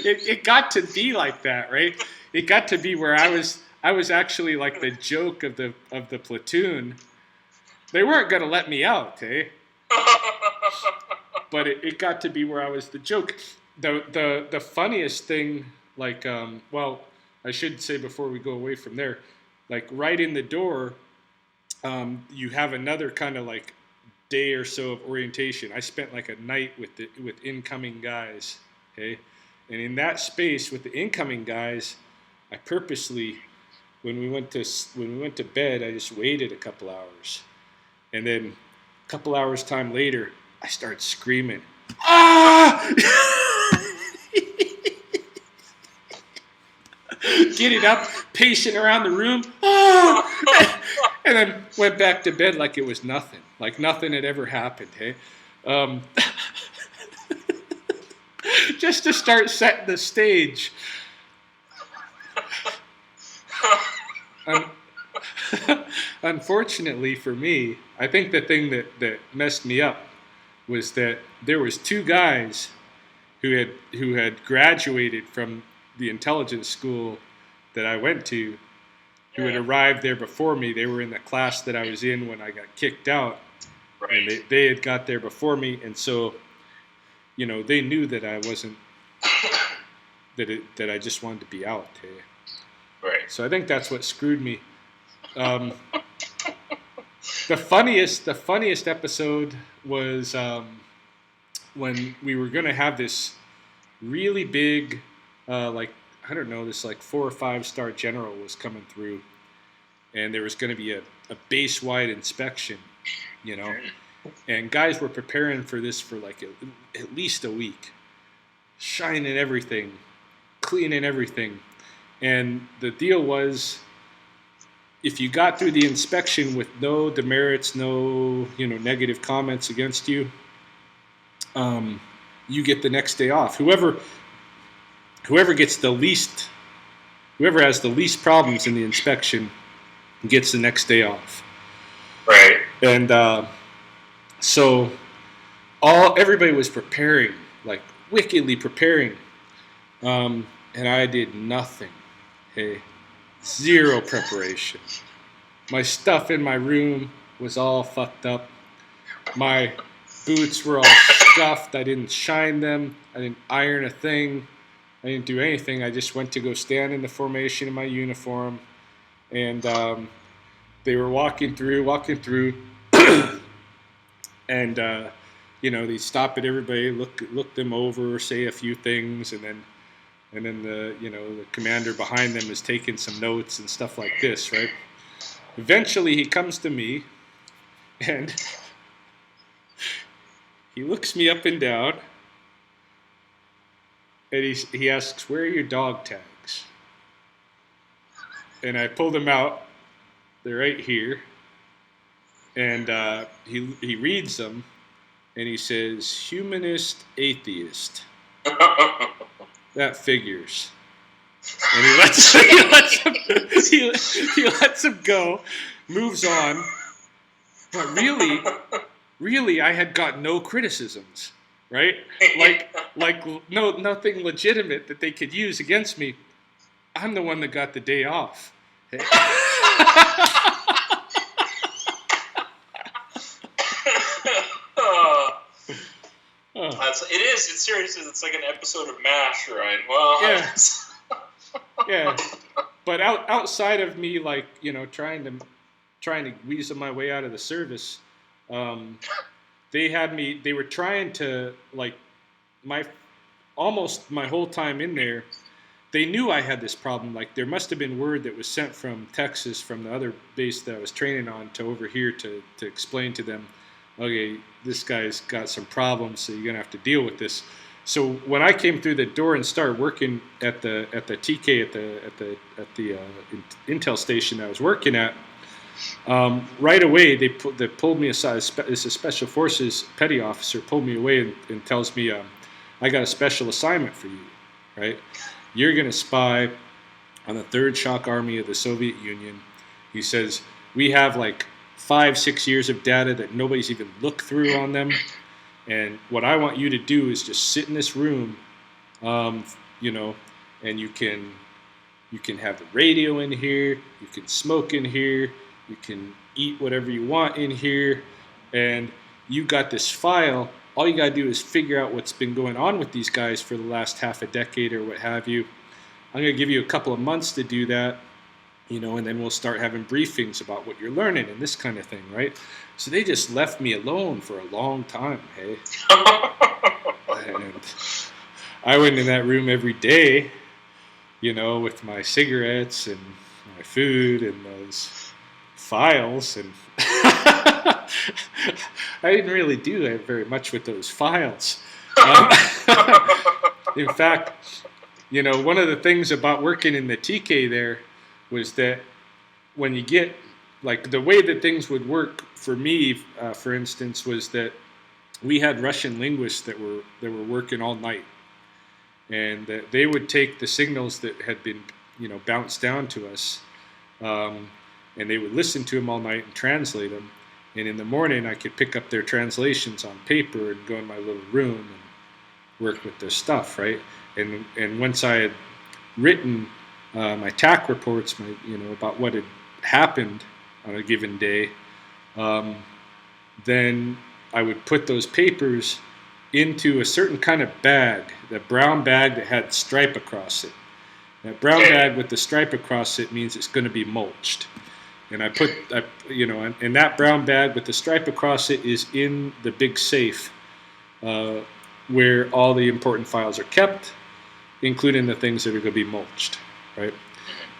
Speaker 1: It got to be like that, right? It got to be where I was actually like the joke of the platoon. They weren't going to let me out, eh? But it got to be where I was the joke. The funniest thing, I should say before we go away from there, right in the door, you have another kind of day or so of orientation. I spent a night with incoming guys, okay? And in that space with the incoming guys, I purposely, when we went to bed, I just waited a couple hours. And then a couple hours time later, I start screaming, "Ah!" Getting up, pacing around the room, "Ah!" And then went back to bed like it was nothing. Like nothing had ever happened, hey? just to start setting the stage. Unfortunately for me, I think the thing that messed me up was that there was two guys who had graduated from the intelligence school that I went to, who had arrived there before me. They were in the class that I was in when I got kicked out,
Speaker 2: Right.
Speaker 1: and they had got there before me, and so, they knew that I wasn't that I just wanted to be out. Hey?
Speaker 2: Right.
Speaker 1: So I think that's what screwed me. The funniest episode was when we were going to have this really big, this 4 or 5 star general was coming through, and there was going to be a base wide inspection, and guys were preparing for this for like at least a week, shining everything, cleaning everything, and the deal was, if you got through the inspection with no demerits, no negative comments against you, you get the next day off. Whoever has the least problems in the inspection gets the next day off.
Speaker 2: Right.
Speaker 1: And so everybody was preparing, like wickedly preparing, and I did nothing. Hey. Zero preparation. My stuff in my room was all fucked up. My boots were all scuffed. I didn't shine them. I didn't iron a thing. I didn't do anything. I just went to go stand in the formation in my uniform. And they were walking through. And, they stop at everybody, look them over, say a few things, and then the commander behind them is taking some notes and stuff like this, right? Eventually he comes to me and he looks me up and down and he asks, "Where are your dog tags?" And I pulled them out. They're right here. And he reads them and he says, "Humanist atheist." That figures. And he lets him go, moves on. But really, I had got no criticisms, right? Nothing legitimate that they could use against me. I'm the one that got the day off.
Speaker 2: It's seriously, it's like an episode of MASH, Ryan. Well,
Speaker 1: yeah. Yeah. But outside of me, trying to weasel my way out of the service, they were trying to, almost my whole time in there, they knew I had this problem. Like, there must have been word that was sent from Texas, from the other base that I was training on, to over here to explain to them, okay, this guy's got some problems, so you're gonna have to deal with this. So when I came through the door and started working at the TK at the Intel station I was working at, right away they pulled me aside. This is Special Forces petty officer pulled me away and tells me, "I got a special assignment for you, right? You're gonna spy on the Third Shock Army of the Soviet Union." He says, "We have 5-6 years of data that nobody's even looked through on them. And what I want you to do is just sit in this room, and you can have the radio in here, you can smoke in here, you can eat whatever you want in here, and you got this file. All you got to do is figure out what's been going on with these guys for the last half a decade or what have you. I'm going to give you a couple of months to do that, and then we'll start having briefings about what you're learning and this kind of thing, right?" So they just left me alone for a long time, hey? And I went in that room every day, with my cigarettes and my food and those files. And I didn't really do very much with those files. In fact, one of the things about working in the TK there was that when you get, the way that things would work for me, for instance, was that we had Russian linguists that were working all night, and they would take the signals that had been, bounced down to us, and they would listen to them all night and translate them. And in the morning, I could pick up their translations on paper and go in my little room and work with their stuff, right? And once I had written my TAC reports, about what had happened on a given day, then I would put those papers into a certain kind of bag, the brown bag that had stripe across it. That brown bag with the stripe across it means it's going to be mulched. And and that brown bag with the stripe across it is in the big safe where all the important files are kept, including the things that are going to be mulched, right?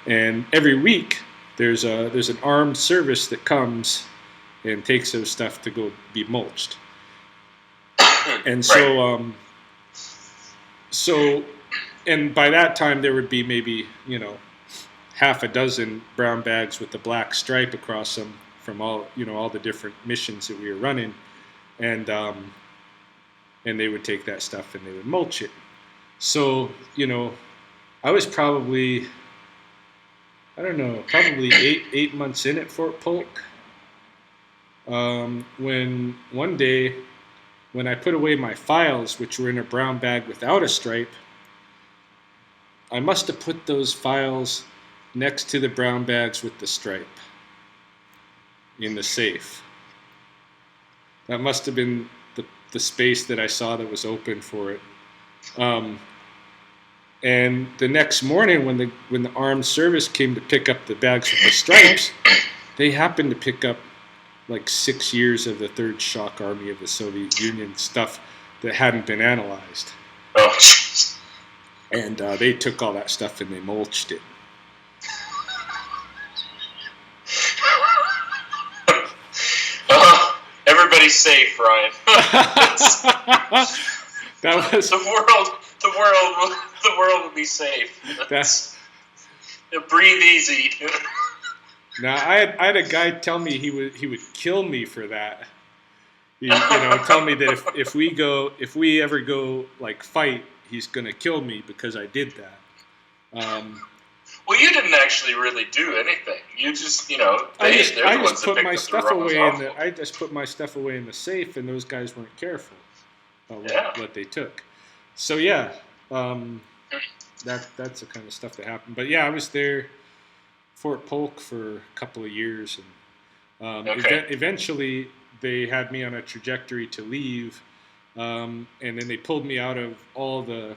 Speaker 1: And every week there's an armed service that comes and takes those stuff to go be mulched. And so, and by that time there would be maybe, half a dozen brown bags with the black stripe across them from all the different missions that we were running, and they would take that stuff and they would mulch it. So, I was probably 8 months in at Fort Polk, when one day, when I put away my files, which were in a brown bag without a stripe, I must have put those files next to the brown bags with the stripe in the safe. That must have been the space that I saw that was open for it. And the next morning, when the armed service came to pick up the bags with the stripes, they happened to pick up like 6 years of the Third Shock Army of the Soviet Union stuff that hadn't been analyzed.
Speaker 2: Oh, jeez.
Speaker 1: And they took all that stuff and they mulched it.
Speaker 2: Everybody's safe, Ryan.
Speaker 1: That was
Speaker 2: the world will be safe. Breathe easy.
Speaker 1: Now I had a guy tell me he would kill me for that. Tell me that if we ever go like fight, he's gonna kill me because I did that.
Speaker 2: Well, you didn't actually really do anything. You just,
Speaker 1: I just put my stuff away in the safe, and those guys weren't careful about what they took. So yeah, that's the kind of stuff that happened. But yeah, I was there, Fort Polk, for a couple of years, and eventually they had me on a trajectory to leave, and then they pulled me out of all the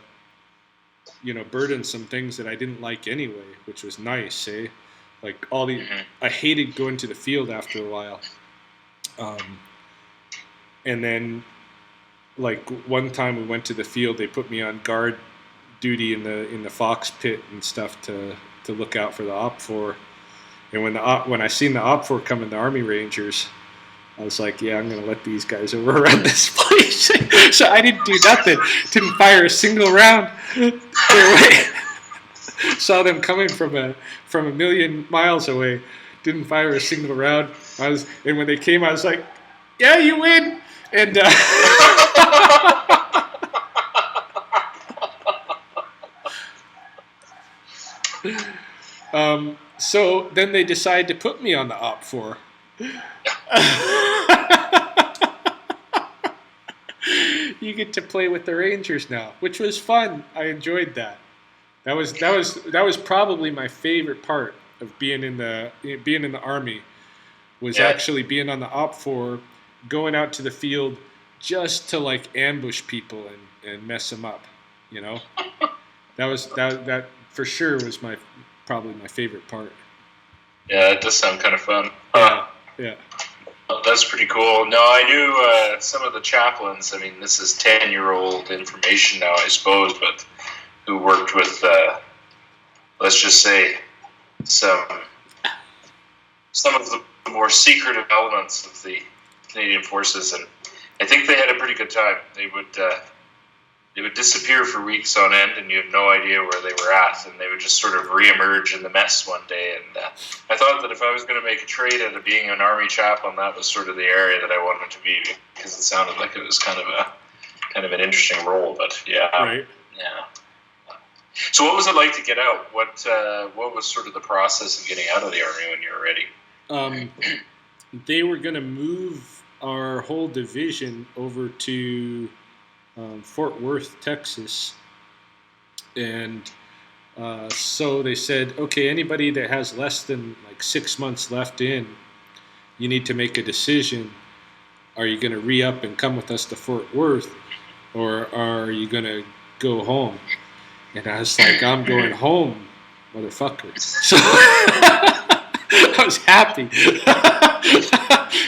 Speaker 1: burdensome things that I didn't like anyway, which was nice, like all the, I hated going to the field after a while. And then like one time we went to the field, they put me on guard duty in the fox pit and stuff to look out for the OPFOR. And when I seen the OPFOR come in, the Army Rangers, I was like, yeah, I'm going to let these guys overrun this place. So I didn't do nothing. Didn't fire a single round their way. Saw them coming from a million miles away. Didn't fire a single round. And when they came, I was like, yeah, you win. And so then they decide to put me on the OPFOR. You get to play with the Rangers now, which was fun. I enjoyed that. That was probably my favorite part of being in the Army, was actually being on the OPFOR, going out to the field just to like ambush people and mess them up. That for sure was probably my favorite part.
Speaker 2: Yeah, it does sound kind of fun.
Speaker 1: Yeah.
Speaker 2: Oh, that's pretty cool. No, I knew some of the chaplains. I mean, this is 10-year-old information now, I suppose, but who worked with, let's just say, some of the more secretive elements of the Canadian Forces, and I think they had a pretty good time. They would disappear for weeks on end, and you have no idea where they were at, and they would just sort of reemerge in the mess one day. And I thought that if I was going to make a trade out of being an Army chaplain, that was sort of the area that I wanted to be, because it sounded like it was kind of an interesting role. But yeah,
Speaker 1: right.
Speaker 2: Yeah. So what was it like to get out? What was sort of the process of getting out of the Army when you were ready?
Speaker 1: They were going to move our whole division over to Fort Worth, Texas. And so they said, okay, anybody that has less than like 6 months left in, you need to make a decision. Are you going to re-up and come with us to Fort Worth, or are you going to go home? And I was like, I'm going home, motherfucker. So I was happy.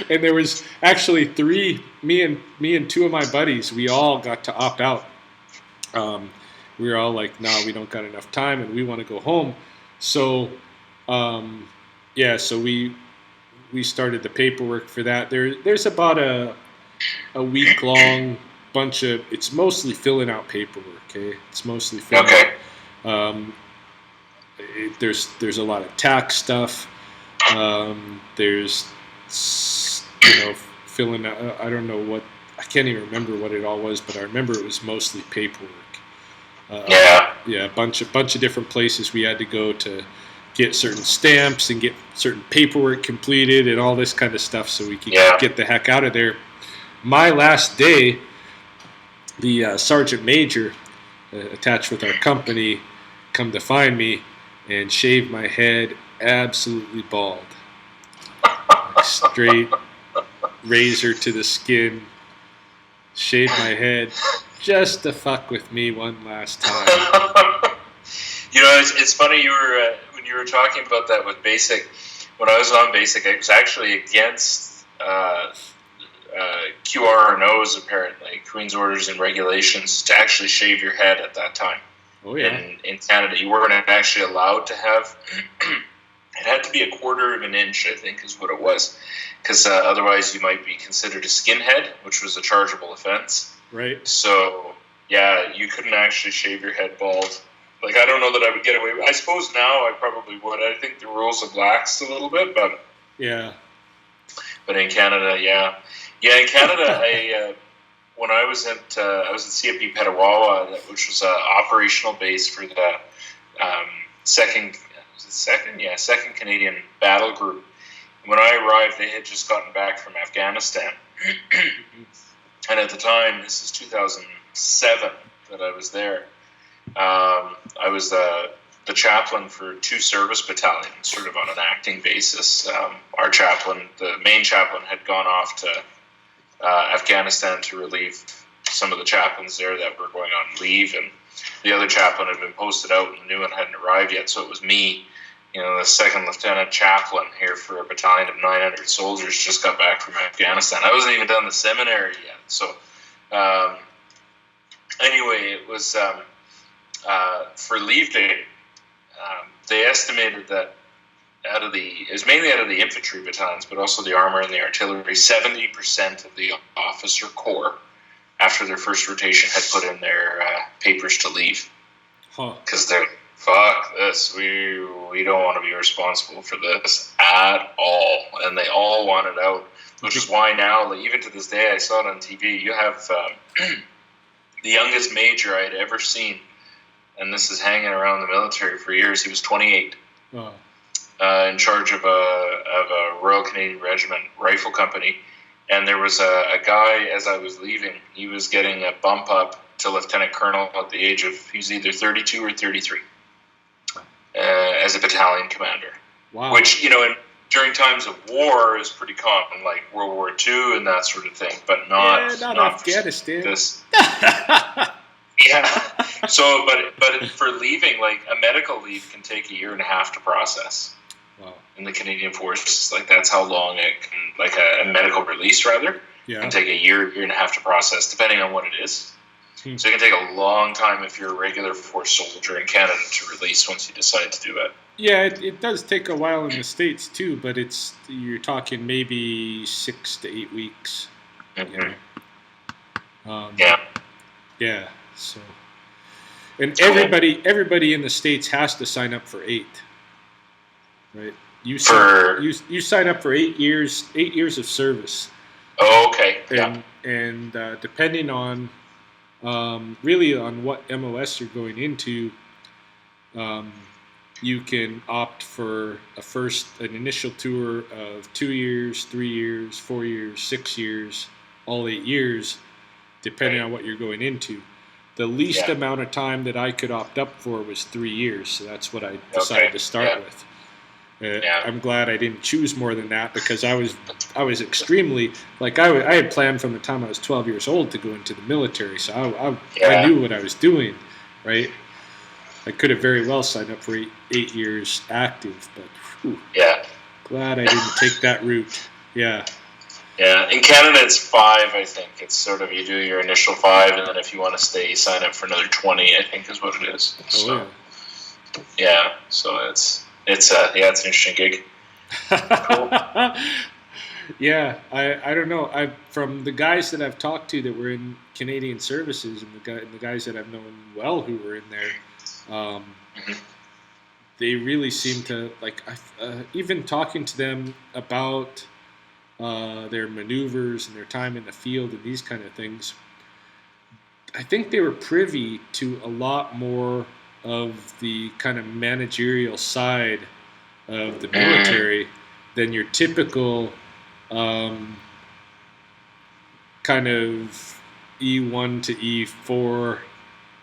Speaker 1: And there was actually me and two of my buddies, we all got to opt out. We were all like, no, we don't got enough time and we want to go home. So, so we started the paperwork for that. There's about a week long bunch of, it's mostly filling out paperwork. Okay, it's mostly filling out. There's a lot of tax stuff. There's filling out. I don't know what, I can't even remember what it all was, but I remember it was mostly paperwork. A bunch of different places we had to go to get certain stamps and get certain paperwork completed and all this kind of stuff so we could get the heck out of there. My last day, the sergeant major attached with our company come to find me and shaved my head absolutely bald. Like straight razor to the skin, shaved my head just to fuck with me one last time.
Speaker 2: It's funny when you were talking about that with basic. When I was on basic, I was actually against QRNOs, apparently Queen's Orders and Regulations, to actually shave your head at that time.
Speaker 1: Oh yeah.
Speaker 2: In Canada, you weren't actually allowed to have. It had to be 1/4 of an inch, I think, is what it was, because otherwise you might be considered a skinhead, which was a chargeable offense.
Speaker 1: Right.
Speaker 2: So, yeah, you couldn't actually shave your head bald. Like, I don't know that I would get away with it. I suppose now I probably would. I think the rules have laxed a little bit, but...
Speaker 1: Yeah.
Speaker 2: But in Canada, yeah. Yeah, in Canada, when I was at CFB Petawawa, which was an operational base for the second Canadian Battle Group. When I arrived, they had just gotten back from Afghanistan. And at the time, this is 2007 that I was there, I was the chaplain for 2 service battalions, sort of on an acting basis. Our chaplain, the main chaplain, had gone off to Afghanistan to relieve some of the chaplains there that were going on leave, and the other chaplain had been posted out and the new one hadn't arrived yet, so it was me, the second lieutenant chaplain here for a battalion of 900 soldiers, just got back from Afghanistan. I wasn't even done the seminary yet. So anyway, it was for leave day, they estimated that it was mainly out of the infantry battalions, but also the armor and the artillery, 70% of the officer corps, after their first rotation, had put in their papers to leave. Because they're, fuck this, we don't want to be responsible for this at all. And they all wanted out, which is why now, even to this day, I saw it on TV, you have the youngest major I had ever seen, and this is hanging around the military for years. He was 28. In charge of a Royal Canadian Regiment rifle company, and there was a guy, as I was leaving, he was getting a bump up to lieutenant colonel at the age of, he was either 32 or 33, as a battalion commander.
Speaker 1: Wow.
Speaker 2: Which, during times of war is pretty common, like World War II and that sort of thing, but not
Speaker 1: Afghanistan.
Speaker 2: This. Yeah. So, but for leaving, like a medical leave can take 1.5 years to process.
Speaker 1: Wow. In
Speaker 2: the Canadian Forces, like that's how long it can, like a medical release rather, can take 1.5 years to process, depending on what it is. So it can take a long time if you're a regular force soldier in Canada to release once you decide to do it.
Speaker 1: Yeah, it does take a while in the States too, but you're talking maybe 6 to 8 weeks.
Speaker 2: Mm-hmm.
Speaker 1: Yeah. So, and everybody in the States has to sign up for 8. Right. You sign up for 8 years of service.
Speaker 2: Oh, okay.
Speaker 1: And depending on really on what MOS you're going into, you can opt for an initial tour of 2 years, 3 years, 4 years, 6 years, all 8 years, depending on what you're going into. The least amount of time that I could opt up for was 3 years, so that's what I decided to start with. I'm glad I didn't choose more than that, because I was extremely, like, I had planned from the time I was 12 years old to go into the military, so I knew what I was doing, right? I could have very well signed up for 8 years active, but glad I didn't take that route. Yeah.
Speaker 2: Yeah, in Canada it's 5, I think. It's sort of, you do your initial 5, and then if you want to stay, you sign up for another 20, I think is what it is. So, so it's an interesting gig. Cool.
Speaker 1: Yeah, I don't know. From the guys that I've talked to that were in Canadian services, and the guys that I've known well who were in there, they really seem to, like, even talking to them about their maneuvers and their time in the field and these kind of things, I think they were privy to a lot more of the kind of managerial side of the military than your typical kind of E1 to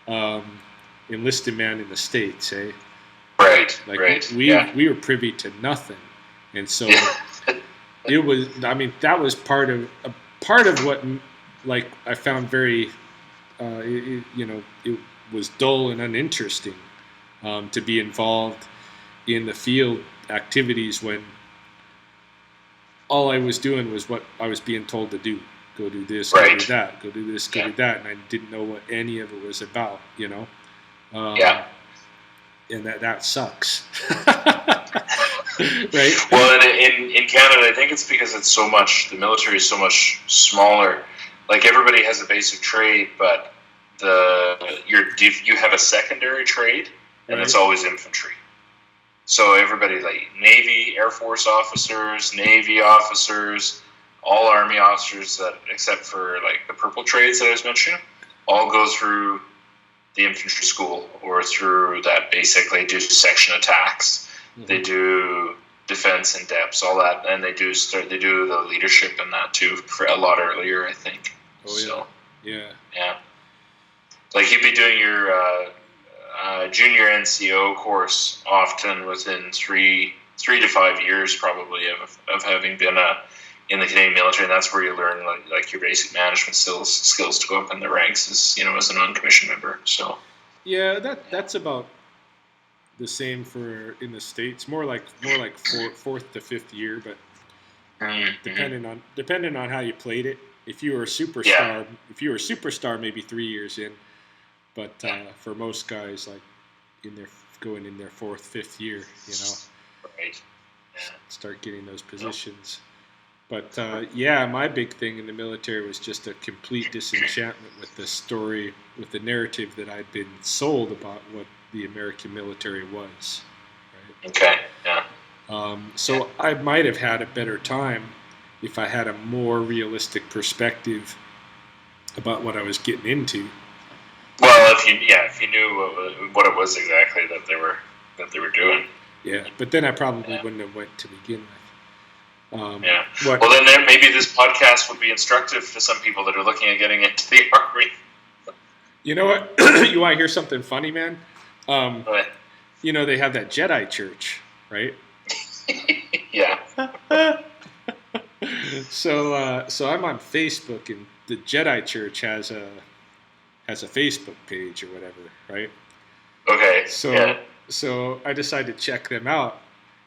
Speaker 1: E4 enlisted man in the States, eh?
Speaker 2: Right,
Speaker 1: like we were privy to nothing, and so it was. I mean, that was part of what, like, I found very, it was dull and uninteresting to be involved in the field activities when all I was doing was what I was being told to do. Go do this, go do that, go do this, go do that, and I didn't know what any of it was about, and that sucks. Right?
Speaker 2: Well, in Canada, I think it's because it's so much, the military is so much smaller. Like, everybody has a basic trade, but you have a secondary trade, and it's always infantry. So everybody, like Navy, Air Force officers, Navy officers, all Army officers, that except for, like, the purple trades that I was mentioning, all go through the infantry school, or through that, basically do section attacks. They do defense in depths, all that, and they do the leadership in that too, for a lot earlier, I think. Yeah. Like, you'd be doing your junior NCO course often within 3 to 5 years, probably, of having been in the Canadian military, and that's where you learn like your basic management skills to go up in the ranks as an uncommissioned member. So
Speaker 1: that's about the same for in the States, more like fourth to fifth year, but depending on how you played it. If you were a superstar, maybe 3 years in, but for most guys, like, going in their fourth, fifth year, start getting those positions. But my big thing in the military was just a complete disenchantment with the story, with the narrative that I'd been sold about what the American military was. Right?
Speaker 2: Okay. Yeah.
Speaker 1: So I might have had a better time if I had a more realistic perspective about what I was getting into.
Speaker 2: Well, if you knew what it was exactly that they were doing.
Speaker 1: Yeah, but then I probably wouldn't have went to begin with.
Speaker 2: Well, then maybe this podcast would be instructive to some people that are looking at getting into the Army.
Speaker 1: You know what? You want to hear something funny, man? They have that Jedi church, right?
Speaker 2: Yeah.
Speaker 1: So I'm on Facebook, and the Jedi church has a Facebook page or whatever, right?
Speaker 2: Okay.
Speaker 1: So I decided to check them out.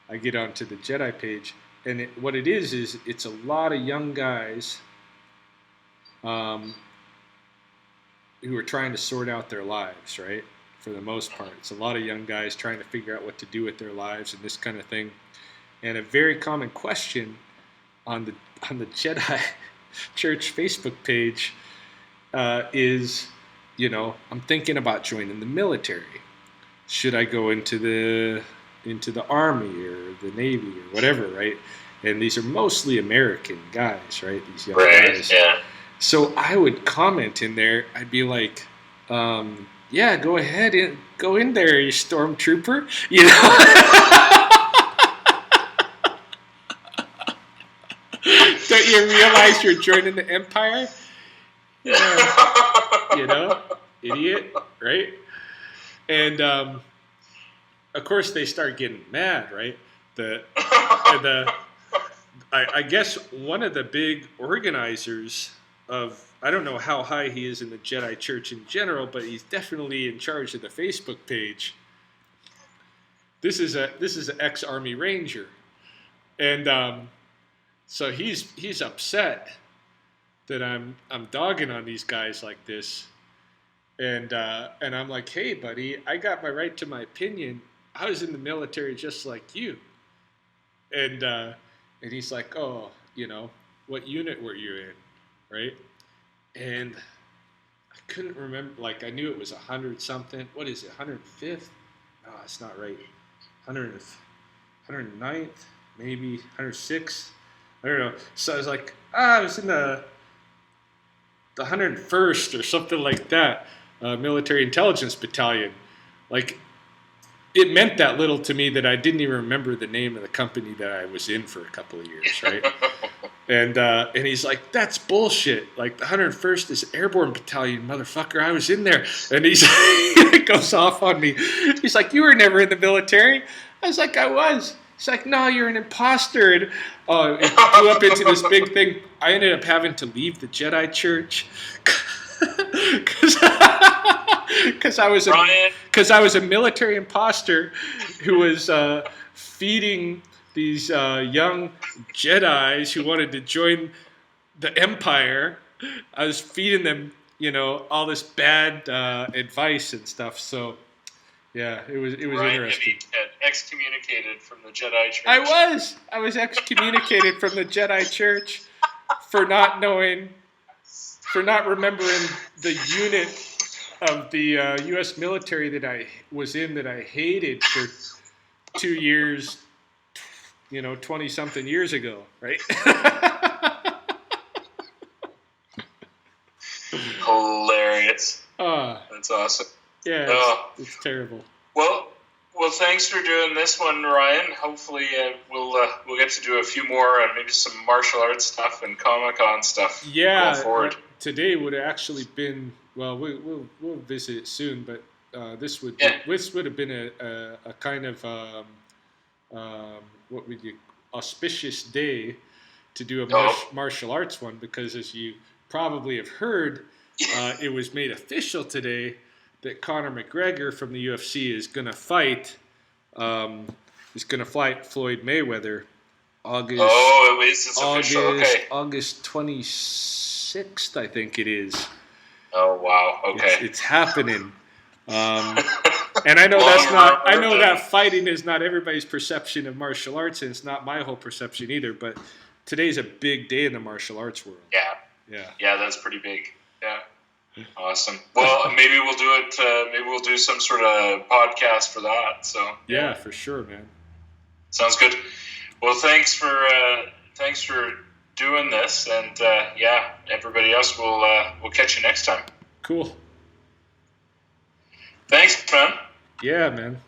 Speaker 1: I get onto the Jedi page, and what it is it's a lot of young guys who are trying to sort out their lives, right? For the most part, it's a lot of young guys trying to figure out what to do with their lives and this kind of thing. And a very common question on the Jedi Church Facebook page is, I'm thinking about joining the military. Should I go into the Army or the Navy or whatever, right? And these are mostly American guys, right? These young guys.
Speaker 2: Yeah.
Speaker 1: So I would comment in there. I'd be like, yeah, go ahead and go in there, you stormtrooper. You know, don't you realize you're joining the Empire? Yeah, you know, idiot, right? And of course they start getting mad, right? I guess one of the big organizers of, I don't know how high he is in the Jedi Church in general, but he's definitely in charge of the Facebook page. This is an ex-Army Ranger, and so he's upset that I'm dogging on these guys like this, and I'm like, hey, buddy, I got my right to my opinion. I was in the military just like you, and he's like, oh, you know, what unit were you in, right? And I couldn't remember. Like, I knew it was 100 something. What is it? 105th? No, it's not right. 109th, maybe 106th. I don't know. So I was like, I was in the 101st or something like that, military intelligence battalion. Like, it meant that little to me that I didn't even remember the name of the company that I was in for a couple of years, right? And he's like, that's bullshit. Like, the 101st is Airborne Battalion, motherfucker. I was in there. And he goes off on me. He's like, you were never in the military. I was like, I was. He's like, no, you're an imposter. And it blew up into this big thing. I ended up having to leave the Jedi Church because I was a military imposter who was feeding these young Jedis who wanted to join the Empire. I was feeding them, you know, all this bad advice and stuff. So, yeah, it was interesting.
Speaker 2: Excommunicated from the Jedi Church.
Speaker 1: I was excommunicated from the Jedi Church for not remembering the unit of the U.S. military that I was in that I hated for 2 years, you know, 20-something years ago, right?
Speaker 2: Hilarious. That's awesome.
Speaker 1: Yeah, it's terrible.
Speaker 2: Well, thanks for doing this one, Ryan. Hopefully, we'll get to do a few more and maybe some martial arts stuff and Comic-Con stuff.
Speaker 1: Yeah,
Speaker 2: going forward.
Speaker 1: Today would have actually been, well, we'll visit it soon, but this would have been a kind of what would you auspicious day to do a martial arts one, because as you probably have heard, it was made official today that Conor McGregor from the UFC is going to fight. He's going to fight Floyd Mayweather August 26th, I think it is.
Speaker 2: Oh wow! Okay,
Speaker 1: it's happening. And I know I know that fighting is not everybody's perception of martial arts, and it's not my whole perception either. But today's a big day in the martial arts world.
Speaker 2: Yeah, that's pretty big. Yeah. Awesome. Well, maybe we'll do it. Maybe we'll do some sort of podcast for that. So
Speaker 1: yeah, for sure, man.
Speaker 2: Sounds good. Well, thanks for doing this, and everybody else, we'll catch you next time.
Speaker 1: Cool.
Speaker 2: Thanks, man.
Speaker 1: Yeah, man.